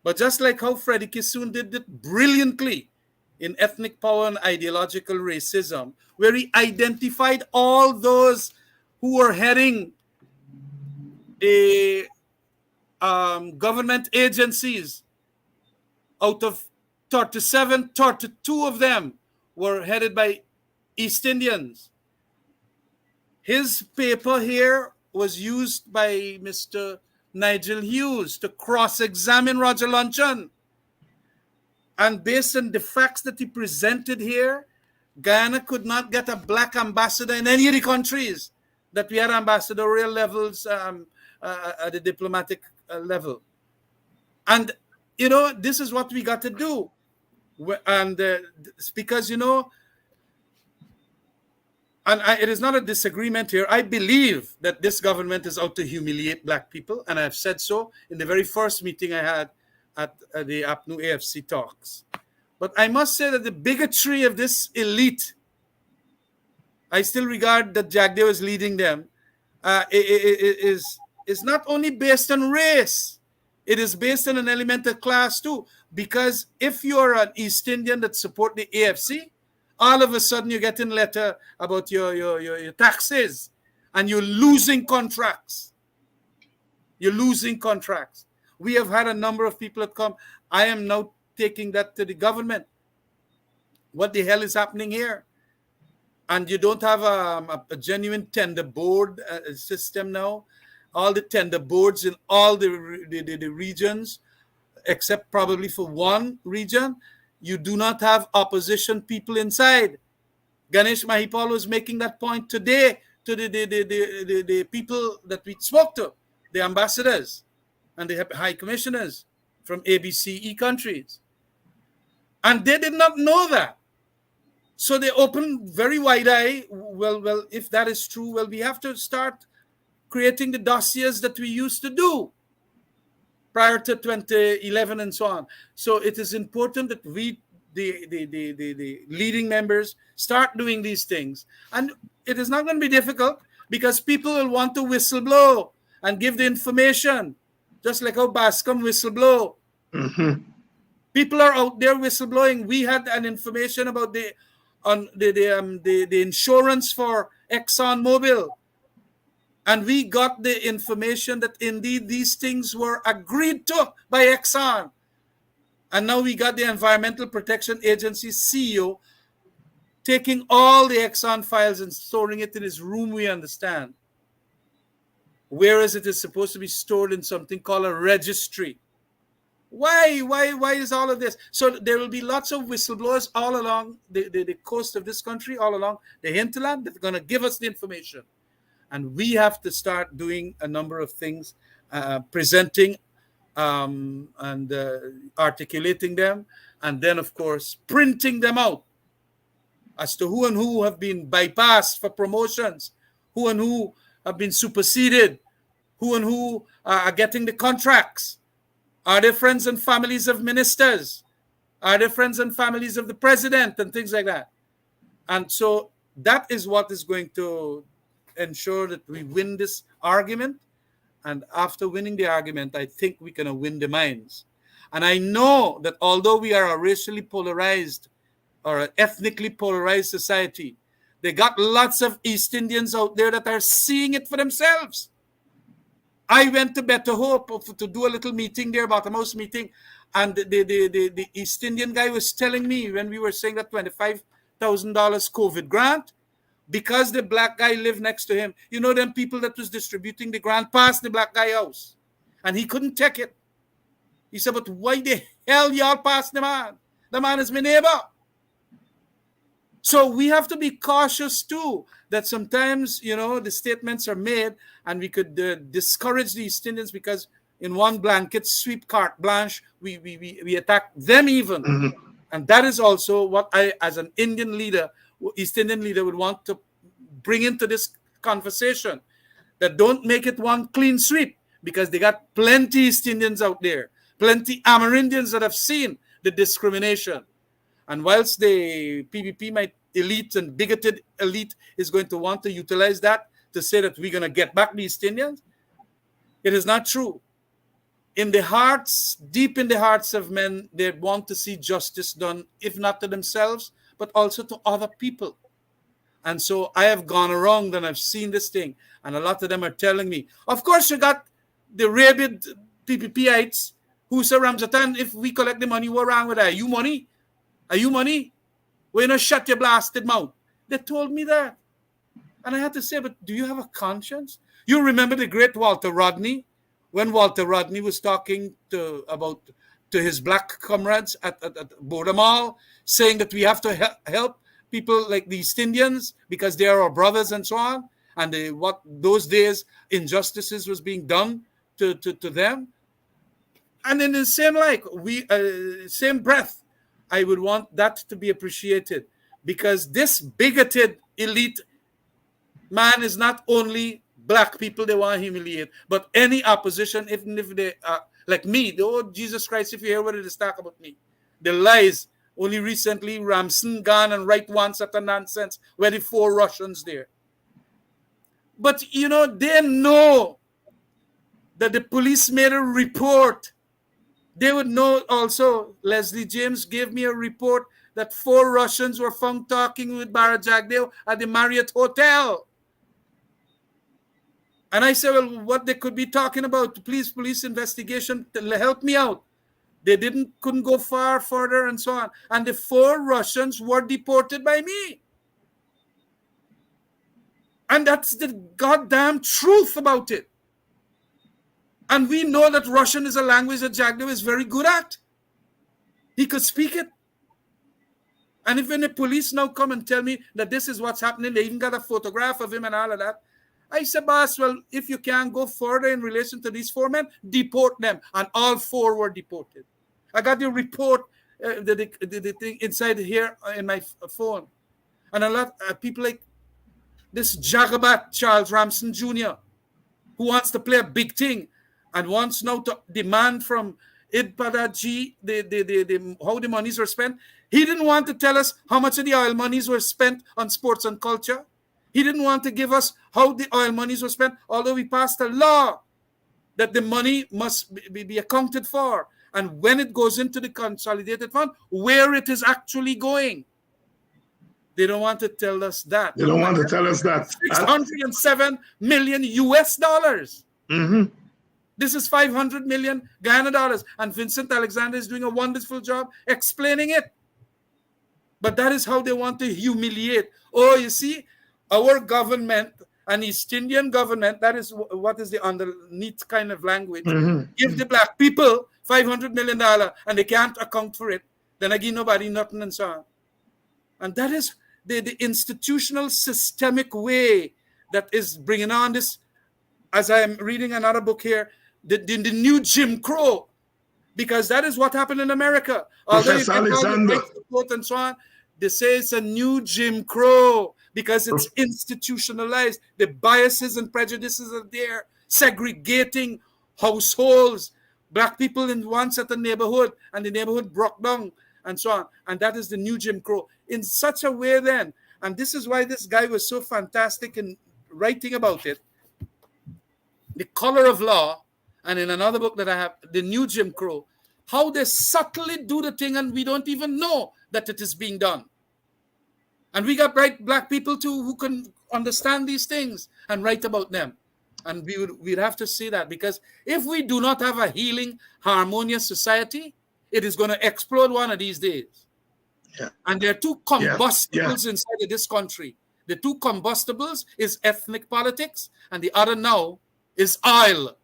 But just like how Freddie Kissoon did it brilliantly in ethnic power and ideological racism, where he identified all those who were heading the government agencies. Out of 37, 32 of them were headed by East Indians. His paper here was used by Mr. Nigel Hughes to cross-examine Roger Luncheon. And based on the facts that he presented here, Guyana could not get a black ambassador in any of the countries that we had ambassadorial levels at the diplomatic level. And, you know, this is what we got to do. And because, you know, and it is not a disagreement here. I believe that this government is out to humiliate black people. And I've said so in the very first meeting I had at the APNU AFC talks. But I must say that the bigotry of this elite, I still regard that Jagdeo is leading them, is not only based on race. It is based on an element of class too. Because if you're an East Indian that support the AFC, all of a sudden you're getting a letter about your taxes, and you're losing contracts. You're losing contracts. We have had a number of people that come. I am now taking that to the government. What the hell is happening here? And you don't have a genuine tender board system now. All the tender boards in all the regions, except probably for one region, you do not have opposition people inside. Ganesh Mahipal was making that point today to the people that we spoke to, the ambassadors and the high commissioners from ABCE countries. And they did not know that. So they opened very wide eye. Well, if that is true, well, we have to start creating the dossiers that we used to do prior to 2011 and so on. So it is important that we, the leading members, start doing these things. And it is not going to be difficult, because people will want to whistleblow and give the information, just like how Bascom whistleblow. Mm-hmm. People are out there whistleblowing. We had an information about the insurance for ExxonMobil, and we got the information that indeed these things were agreed to by Exxon. And now we got the Environmental Protection Agency CEO taking all the Exxon files and storing it in his room, we understand, whereas it is supposed to be stored in something called a registry. Why is all of this? So there will be lots of whistleblowers all along the coast of this country, all along the hinterland, that are going to give us the information. And we have to start doing a number of things, presenting and articulating them, and then, of course, printing them out as to who and who have been bypassed for promotions, who and who have been superseded, who and who are getting the contracts. Are they friends and families of ministers? Are they friends and families of the president and things like that? And so that is what is going to ensure that we win this argument. And after winning the argument, I think we can win the minds. And I know that although we are a racially polarized or an ethnically polarized society, they got lots of East Indians out there that are seeing it for themselves. I went to Better Hope to do a little meeting there, Bottom House meeting, and the East Indian guy was telling me, when we were saying that $25,000 COVID grant, because the black guy lived next to him, you know, them people that was distributing the grant passed the black guy house, and he couldn't take it. He said, but why the hell y'all pass the man? The man is my neighbor. So we have to be cautious too, that sometimes, you know, the statements are made and we could discourage the East Indians, because in one blanket sweep carte blanche, we attack them even. Mm-hmm. And that is also what I, as an Indian leader, East Indian leader, would want to bring into this conversation, that don't make it one clean sweep, because they got plenty East Indians out there, plenty Amerindians that have seen the discrimination. And whilst the PPP might elite and bigoted elite is going to want to utilize that to say that we're going to get back the East Indians, it is not true. In the hearts, deep in the hearts of men, they want to see justice done, if not to themselves, but also to other people. And so I have gone around and I've seen this thing, and a lot of them are telling me, of course you got the rabid PPPites who say, Ramjatan, if we collect the money, what's wrong with that? Are you money? Are you money? Well, you know, shut your blasted mouth. They told me that. And I had to say, but do you have a conscience? You remember the great Walter Rodney, when Walter Rodney was talking to his black comrades at Border Mall, saying that we have to help people like the East Indians because they are our brothers and so on. And what those days injustices was being done to them. And in the same breath, I would want that to be appreciated, because this bigoted elite man is not only black people they want to humiliate, but any opposition, even if they are like me. Oh, Jesus Christ, if you hear what it is talk about me, the lies. Only recently, Ramson gone and write one set of nonsense where the 4 Russians there. But, you know, they know that the police made a report They would know also. Leslie James gave me a report that 4 Russians were found talking with Bara Jagdeo at the Marriott Hotel. And I said, well, what they could be talking about, please, police investigation, help me out. They couldn't go far further and so on. And the 4 Russians were deported by me. And that's the goddamn truth about it. And we know that Russian is a language that Jagdeo is very good at. He could speak it. And if when the police now come and tell me that this is what's happening, they even got a photograph of him and all of that, I said, boss, well, if you can go further in relation to these 4 men, deport them. And all 4 were deported. I got the report, the thing inside here in my phone. And a lot of people like this Jagabat Charles Ramson Jr., who wants to play a big thing and wants now to demand from Idpadaji how the monies were spent. He didn't want to tell us how much of the oil monies were spent on sports and culture. He didn't want to give us how the oil monies were spent, although we passed a law that the money must be accounted for. And when it goes into the consolidated fund, where it is actually going. They don't want to tell us that. They don't want to tell us that. 607 million US dollars. Mm-hmm. This is 500 million Ghana dollars. And Vincent Alexander is doing a wonderful job explaining it. But that is how they want to humiliate. Oh, you see, our government, an East Indian government, that is what is the underneath kind of language, give the black people $500 million and they can't account for it. Then I give nobody nothing and so on. And that is the institutional systemic way that is bringing on this, as I am reading another book here, the new Jim Crow, because that is what happened in America. Although you can quote and so on, they say it's a new Jim Crow because it's institutionalized. The biases and prejudices are there, segregating households, black people in one set of neighborhood, and the neighborhood broke down and so on. And that is the new Jim Crow. In such a way then, and this is why this guy was so fantastic in writing about it, The Color of Law, and in another book that I have, The New Jim Crow, how they subtly do the thing and we don't even know that it is being done. And we got black people too who can understand these things and write about them. And we'd have to see that, because if we do not have a healing, harmonious society, it is going to explode one of these days. Yeah. And there are 2 combustibles inside of this country. The 2 combustibles is ethnic politics, and the other now is oil.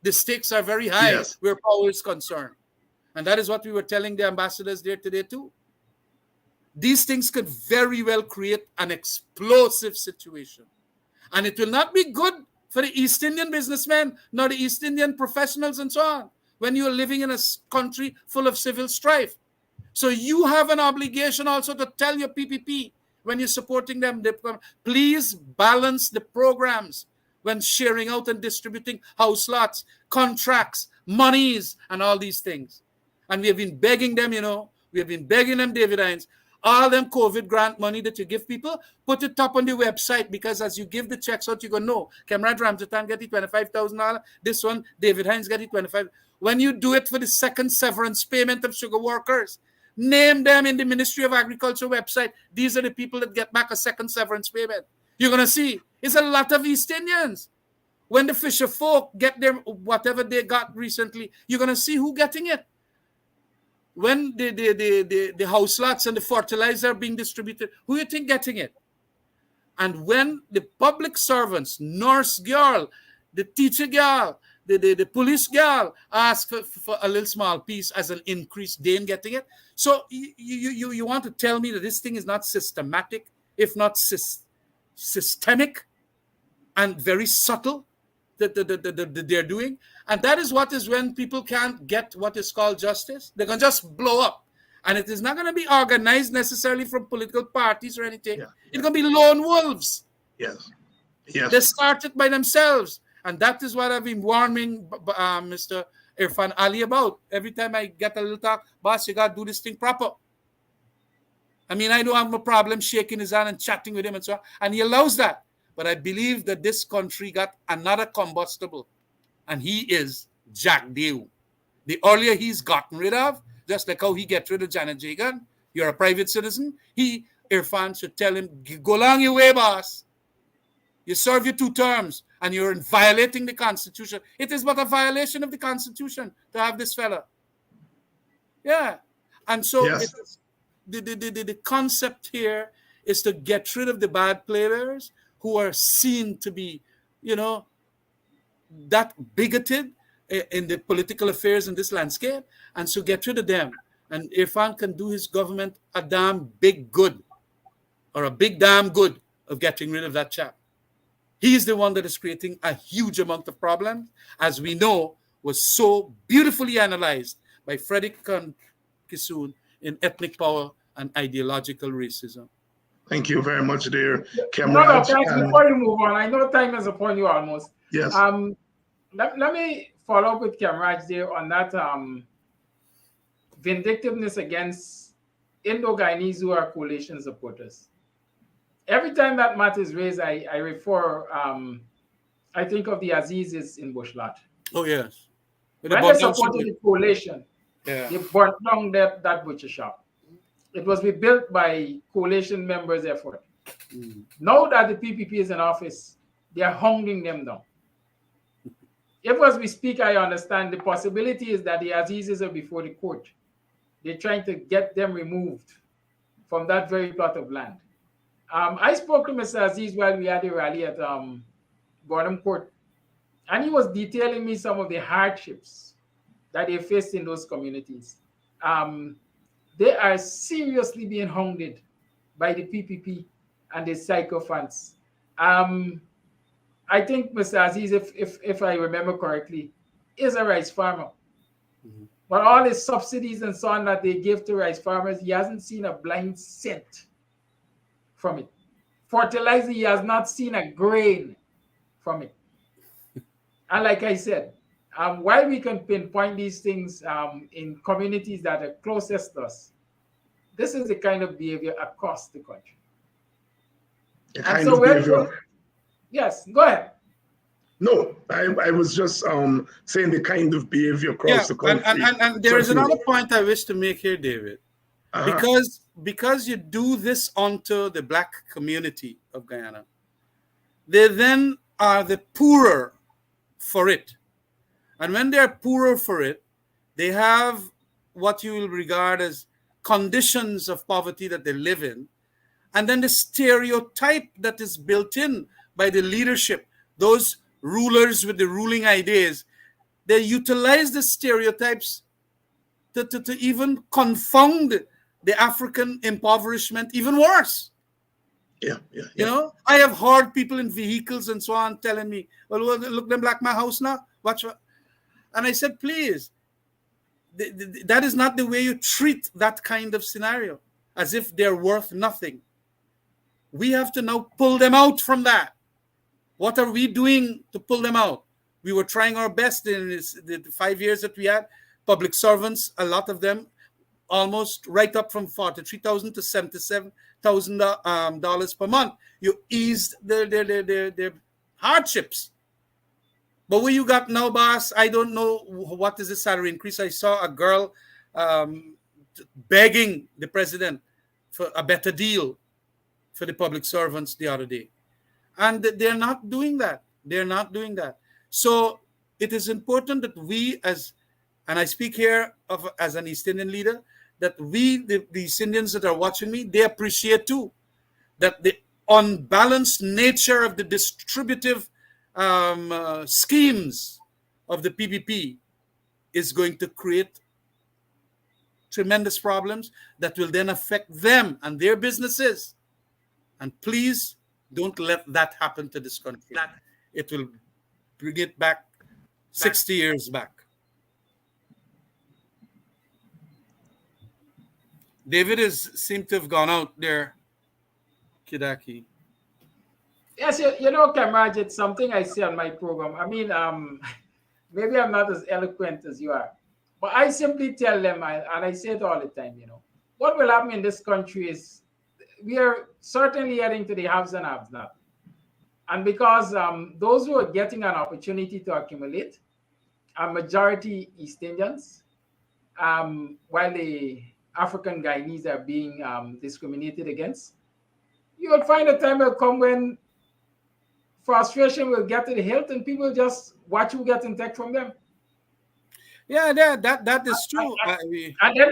The stakes are very high where power is concerned. And that is what we were telling the ambassadors there today too. These things could very well create an explosive situation. And it will not be good for the East Indian businessmen, nor the East Indian professionals and so on, when you are living in a country full of civil strife. So you have an obligation also to tell your PPP when you're supporting them, please balance the programs when sharing out and distributing house lots, contracts, monies, and all these things. And we have been begging them, we have been begging them, David Hinds, all them COVID grant money that you give people, put it up on the website, because as you give the checks out, you go, no, Comrade Ramjatan get it $25,000. This one, David Hinds get it $25,000. When you do it for the second severance payment of sugar workers, name them in the Ministry of Agriculture website. These are the people that get back a second severance payment. You're going to see it's a lot of East Indians. When the fisher folk get their whatever they got recently, you're going to see who getting it. When the house lots and the fertilizer are being distributed, who you think getting it? And when the public servants, nurse girl, the teacher girl, the police girl ask for a little small piece as an increase, they ain't getting it. So you want to tell me that this thing is not systematic, if not systemic, and very subtle that they're doing? And that is what is when people can't get what is called justice. They're going to just blow up. And it is not going to be organized necessarily from political parties or anything. It's going to be lone wolves. Yes. They started by themselves. And that is what I've been warning Mr. Irfan Ali about. Every time I get a little talk, boss, you got to do this thing proper. I mean, I don't have a problem shaking his hand and chatting with him and so on. And he allows that. But I believe that this country got another combustible. And he is Jagdeo. The earlier he's gotten rid of, just like how he gets rid of Janet Jagan, you're a private citizen, Irfan, should tell him, go along your way, boss. You serve your 2 terms and you're violating the Constitution. It is but a violation of the Constitution to have this fella. Yeah. And so Yes. the concept here is to get rid of the bad players who are seen to be, that bigoted in the political affairs in this landscape. And so get rid of them. And Irfan can do his government a damn big good, or a big damn good, of getting rid of that chap. He's the one that is creating a huge amount of problems, as we know was so beautifully analyzed by Frederick Kissoon in Ethnic Power and Ideological Racism. Thank you very much, dear No, thanks. Before you move on, I know time is upon you almost. Yes. Let me follow up with Kamraj there on that vindictiveness against Indo-Guyanese who are coalition supporters. Every time that matter is raised, I think of the Azizis in Bushlat. Oh, yes. When they supported the coalition, they burnt down that butcher shop. It was rebuilt by coalition members' effort. Now that the PPP is in office, they are hounding them down. If as we speak, I understand the possibility is that the Azizis are before the court. They're trying to get them removed from that very plot of land. I spoke to Mr. Aziz while we had a rally at Burnham Court, and he was detailing me some of the hardships that they faced in those communities. They are seriously being hounded by the PPP and the sycophants. I think Mr. Aziz, if I remember correctly, is a rice farmer. But all his subsidies and so on that they give to rice farmers, he hasn't seen a blind cent from it. Fertilizer, he has not seen a grain from it. And like I said, while we can pinpoint these things in communities that are closest to us, this is the kind of behavior across the country. Yes, go ahead. No, I was just saying the kind of behavior across the country. And there is another point I wish to make here, David. Because you do this onto the Black community of Guyana, they then are the poorer for it. And when they're poorer for it, they have what you will regard as conditions of poverty that they live in. And then the stereotype that is built in by the leadership, those rulers with the ruling ideas, they utilize the stereotypes to even confound the African impoverishment even worse. Yeah. You know, I have heard people in vehicles and so on telling me, well, look, them Black my house now. Watch. And I said, please, that is not the way you treat that kind of scenario, as if they're worth nothing. We have to now pull them out from that. What are we doing to pull them out? We were trying our best in the 5 years that we had. Public servants, a lot of them, almost right up from $43,000 to $77,000 per month. You eased their hardships. But what you got now, boss, I don't know what is the salary increase. I saw a girl begging the president for a better deal for the public servants the other day. And they're not doing that. They're not doing that. So it is important that we, and I speak here as an East Indian leader, that we, the East Indians that are watching me, they appreciate too that the unbalanced nature of the distributive schemes of the PPP is going to create tremendous problems that will then affect them and their businesses. And please don't let that happen to this country. It will bring it back 60 years back. David seemed to have gone out there, Kidaki. Yes, you know, Kamraj, it's something I say on my program. I mean, maybe I'm not as eloquent as you are, but I simply tell them, and I say it all the time, you know, what will happen in this country is we are certainly heading to the haves and haves not. And because those who are getting an opportunity to accumulate are majority East Indians, while the African Guyanese are being discriminated against, you will find a time will come when frustration will get to the hilt and people just watch you get in tech from them. Yeah, that is true. And then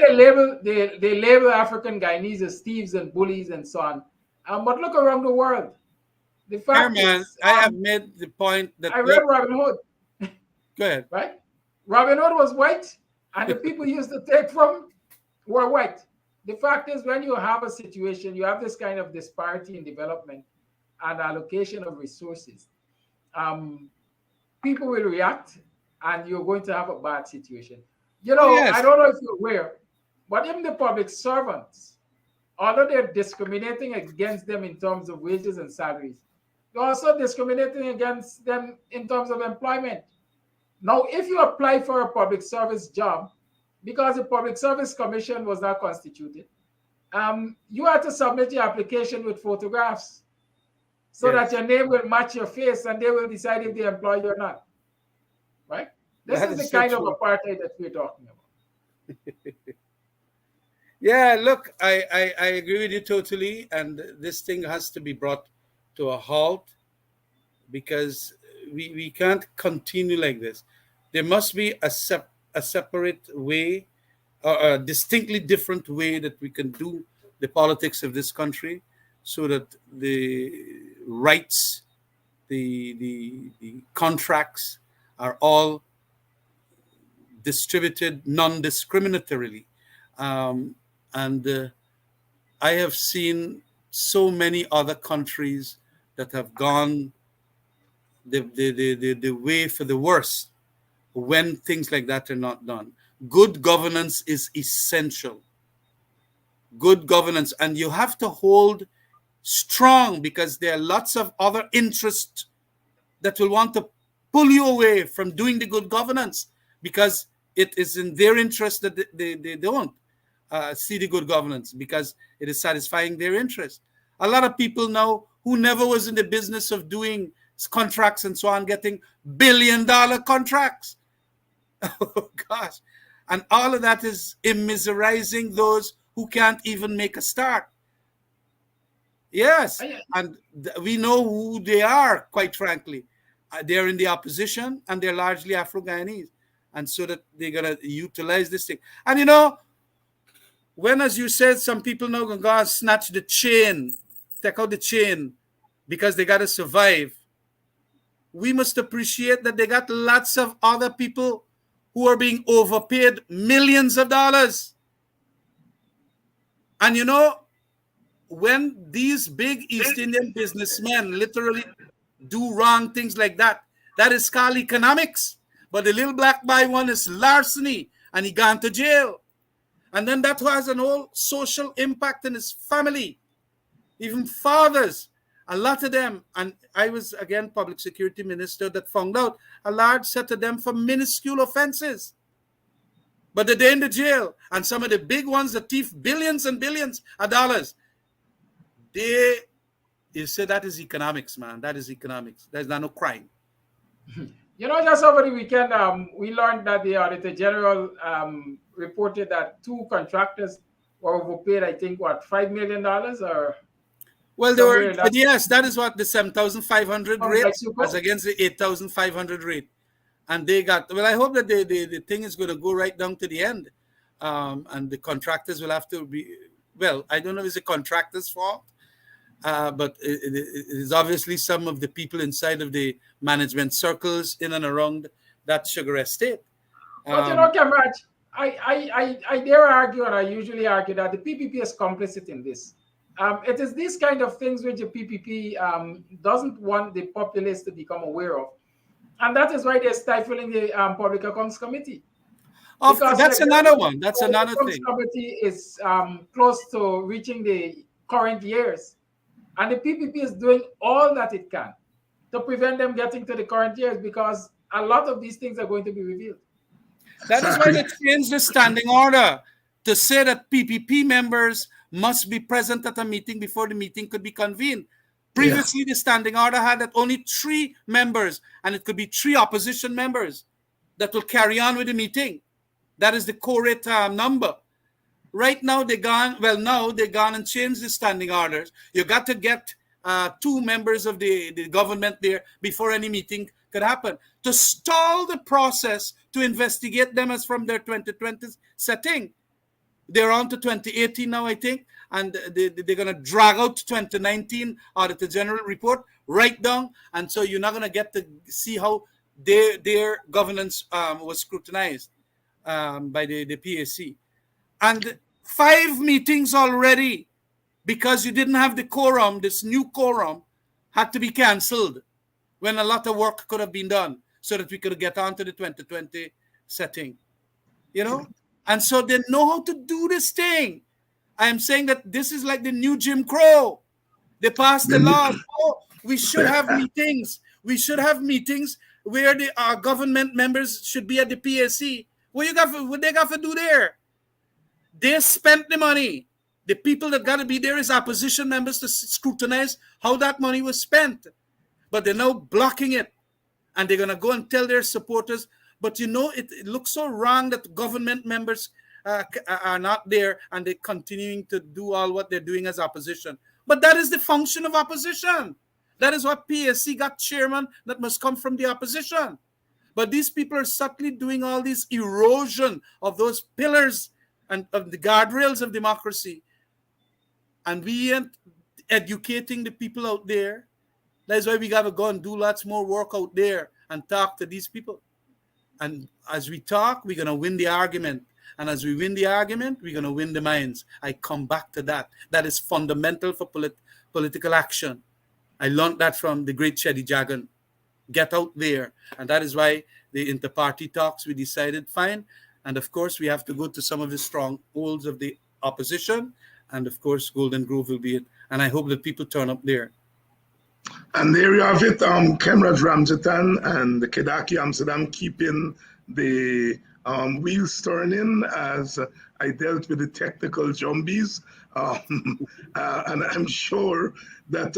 they label African Guyanese as thieves and bullies and so on. But look around the world. The fact is, I have made the point that I read Robin Hood. Go ahead. Right? Robin Hood was white, and the people used to take from were white. The fact is, when you have a situation, you have this kind of disparity in development and allocation of resources, people will react, and you're going to have a bad situation. You know, Yes. I don't know if you're aware, but even the public servants, although they're discriminating against them in terms of wages and salaries, they're also discriminating against them in terms of employment. Now, if you apply for a public service job, because the Public Service Commission was not constituted, you have to submit your application with photographs so that your name will match your face and they will decide if they employ you or not. Right? This is the kind of apartheid that we're talking about. Yeah, look, I agree with you totally. And this thing has to be brought to a halt because we can't continue like this. There must be a separate way, or a distinctly different way that we can do the politics of this country so that the rights, the contracts are all distributed non-discriminatorily. And I have seen so many other countries that have gone the way for the worst when things like that are not done. Good governance is essential. Good governance. And you have to hold strong because there are lots of other interests that will want to pull you away from doing the good governance because it is in their interest that they don't see the good governance because it is satisfying their interest. A lot of people now who never was in the business of doing contracts and so on, getting billion-dollar contracts. Oh, gosh. And all of that is immiserizing those who can't even make a start. Yes. And we know who they are, quite frankly. They're in the opposition and they're largely Afro-Guyanese. And so that they're going to utilize this thing. And you know, when, as you said, some people now going to go and snatch the chain, take out the chain because they got to survive, we must appreciate that they got lots of other people who are being overpaid millions of dollars. And you know, when these big East Indian businessmen literally do wrong things like that, that is called economics. But the little black boy one is larceny and he gone to jail. And then that has an whole social impact in his family. Even fathers, a lot of them. And I was, again, public security minister that found out a large set of them for minuscule offenses. But they're in the jail. And some of the big ones that thief billions and billions of dollars, you say that is economics, man. That is economics. There's not no crime. You know, just over the weekend, we learned that the Auditor General reported that 2 contractors were overpaid, I think, what, $5 million or... Well, they were, yes, that is what the 7,500 rate as against the 8,500 rate. And they got, well, I hope that the thing is going to go right down to the end. And the contractors will have to be, well, I don't know if it's the contractor's fault, but it is obviously some of the people inside of the management circles in and around that sugar estate. But you know, Kamraj, I dare argue, and I usually argue that the PPP is complicit in this. It is these kind of things which the PPP doesn't want the populace to become aware of. And that is why they're stifling the Public Accounts Committee. Because that's another one. That's another thing. The Committee is close to reaching the current years. And the PPP is doing all that it can to prevent them getting to the current years because a lot of these things are going to be revealed. That is why they changed the standing order to say that PPP members must be present at a meeting before the meeting could be convened. Previously, the standing order had that only 3 members, and it could be 3 opposition members that will carry on with the meeting. That is the correct number. Right now they gone. Well, now they gone and changed the standing orders. You got to get 2 members of the government there before any meeting could happen to stall the process to investigate them as from their 2020 setting. They're on to 2018 now, I think, and they're going to drag out 2019 Auditor General report right down, and so you're not going to get to see how their governance was scrutinized by the PAC. And 5 meetings already, because you didn't have the quorum, this new quorum had to be cancelled when a lot of work could have been done so that we could get on to the 2020 setting. You know? And so they know how to do this thing. I am saying that this is like the new Jim Crow. They passed the laws. Oh, we should have meetings. We should have meetings where our government members should be at the PAC. What they got to do there? They spent the money. The people that got to be there is opposition members to scrutinize how that money was spent. But they're now blocking it. And they're going to go and tell their supporters. But you know, it looks so wrong that government members are not there and they're continuing to do all what they're doing as opposition. But that is the function of opposition. That is what PSC got chairman that must come from the opposition. But these people are subtly doing all this erosion of those pillars and of the guardrails of democracy. And we ain't educating the people out there. That's why we got to go and do lots more work out there and talk to these people. And as we talk, we're going to win the argument. And as we win the argument, we're going to win the minds. I come back to that. That is fundamental for political action. I learned that from the great Chedi Jagan. Get out there. And that is why the inter-party talks, we decided, fine. And of course, we have to go to some of the strongholds of the opposition. And of course, Golden Grove will be it. And I hope that people turn up there. And there you have it, Kemraj Ramjatan and the Kedaki Amsterdam keeping the wheels turning as I dealt with the technical jumbies. And I'm sure that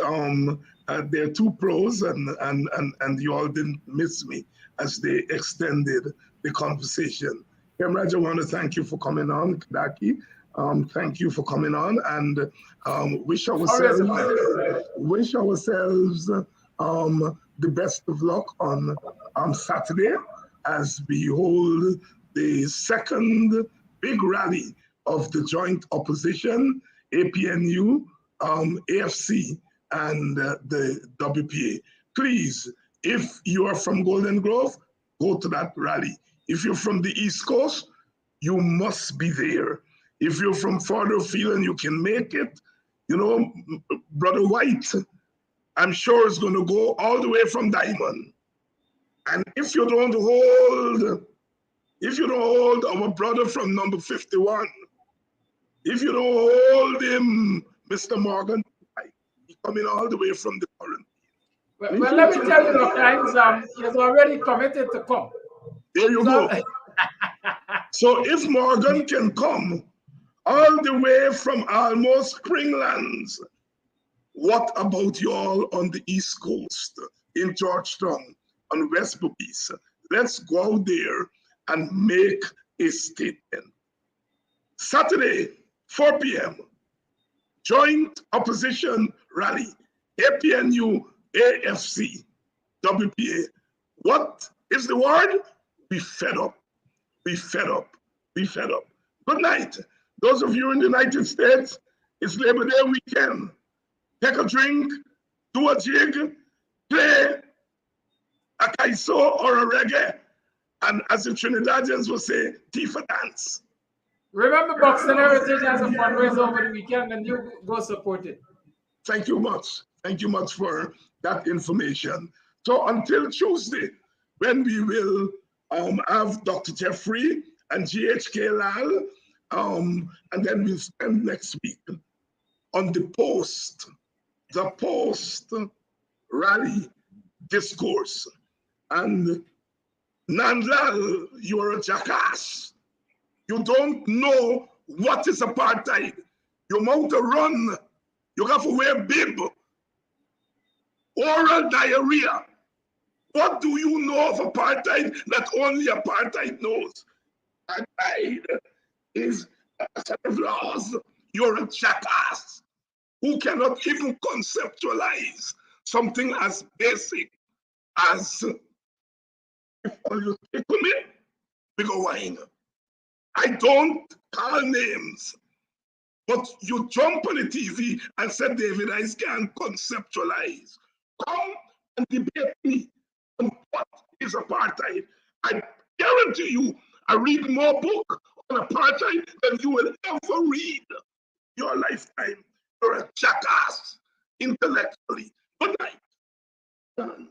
there are 2 pros and you all didn't miss me as they extended the conversation. Kemraj, I want to thank you for coming on, Kedaki. Thank you for coming on and wish ourselves the best of luck on Saturday as we hold the second big rally of the joint opposition, APNU, AFC, and the WPA. Please, if you are from Golden Grove, go to that rally. If you're from the East Coast, you must be there. If you're from further afield and you can make it, you know, Brother White, I'm sure is going to go all the way from Diamond. And if you don't hold our brother from number 51, if you don't hold him, Mr. Morgan, he's coming all the way from the current. Well, let me tell you, Dr. Hinds, he has already committed to come. There you go. So if Morgan can come all the way from almost Springlands, what about y'all on the East Coast, in Georgetown, on West Bobis? Let's go out there and make a statement. Saturday, 4 p.m., joint opposition rally, APNU, AFC, WPA. What is the word? We fed up. We fed up. We fed up. Good night. Those of you in the United States, it's Labor Day weekend. Take a drink, do a jig, play a kaiso or a reggae, and as the Trinidadians will say, Tifa dance. Remember, Boxing Heritage has a fundraiser over the weekend, and you go support it. Thank you much. Thank you much for that information. So until Tuesday, when we will have Dr. Jeffrey and GHK Lal, and then we'll spend next week on the post rally discourse. And Nandlal, you're a jackass. You don't know what is apartheid. You mount a run. You have to wear bib. Oral diarrhea. What do you know of apartheid that only apartheid knows? Apartheid is a set of laws. You're a jackass who cannot even conceptualize something as basic as if you tickle me, we go whine. I don't call names, but you jump on the TV and say, David, I can't conceptualize. Come and debate me on what is apartheid. I guarantee you, I read more book on apartheid than you will ever read your lifetime. You're a jackass intellectually. Good night. Done.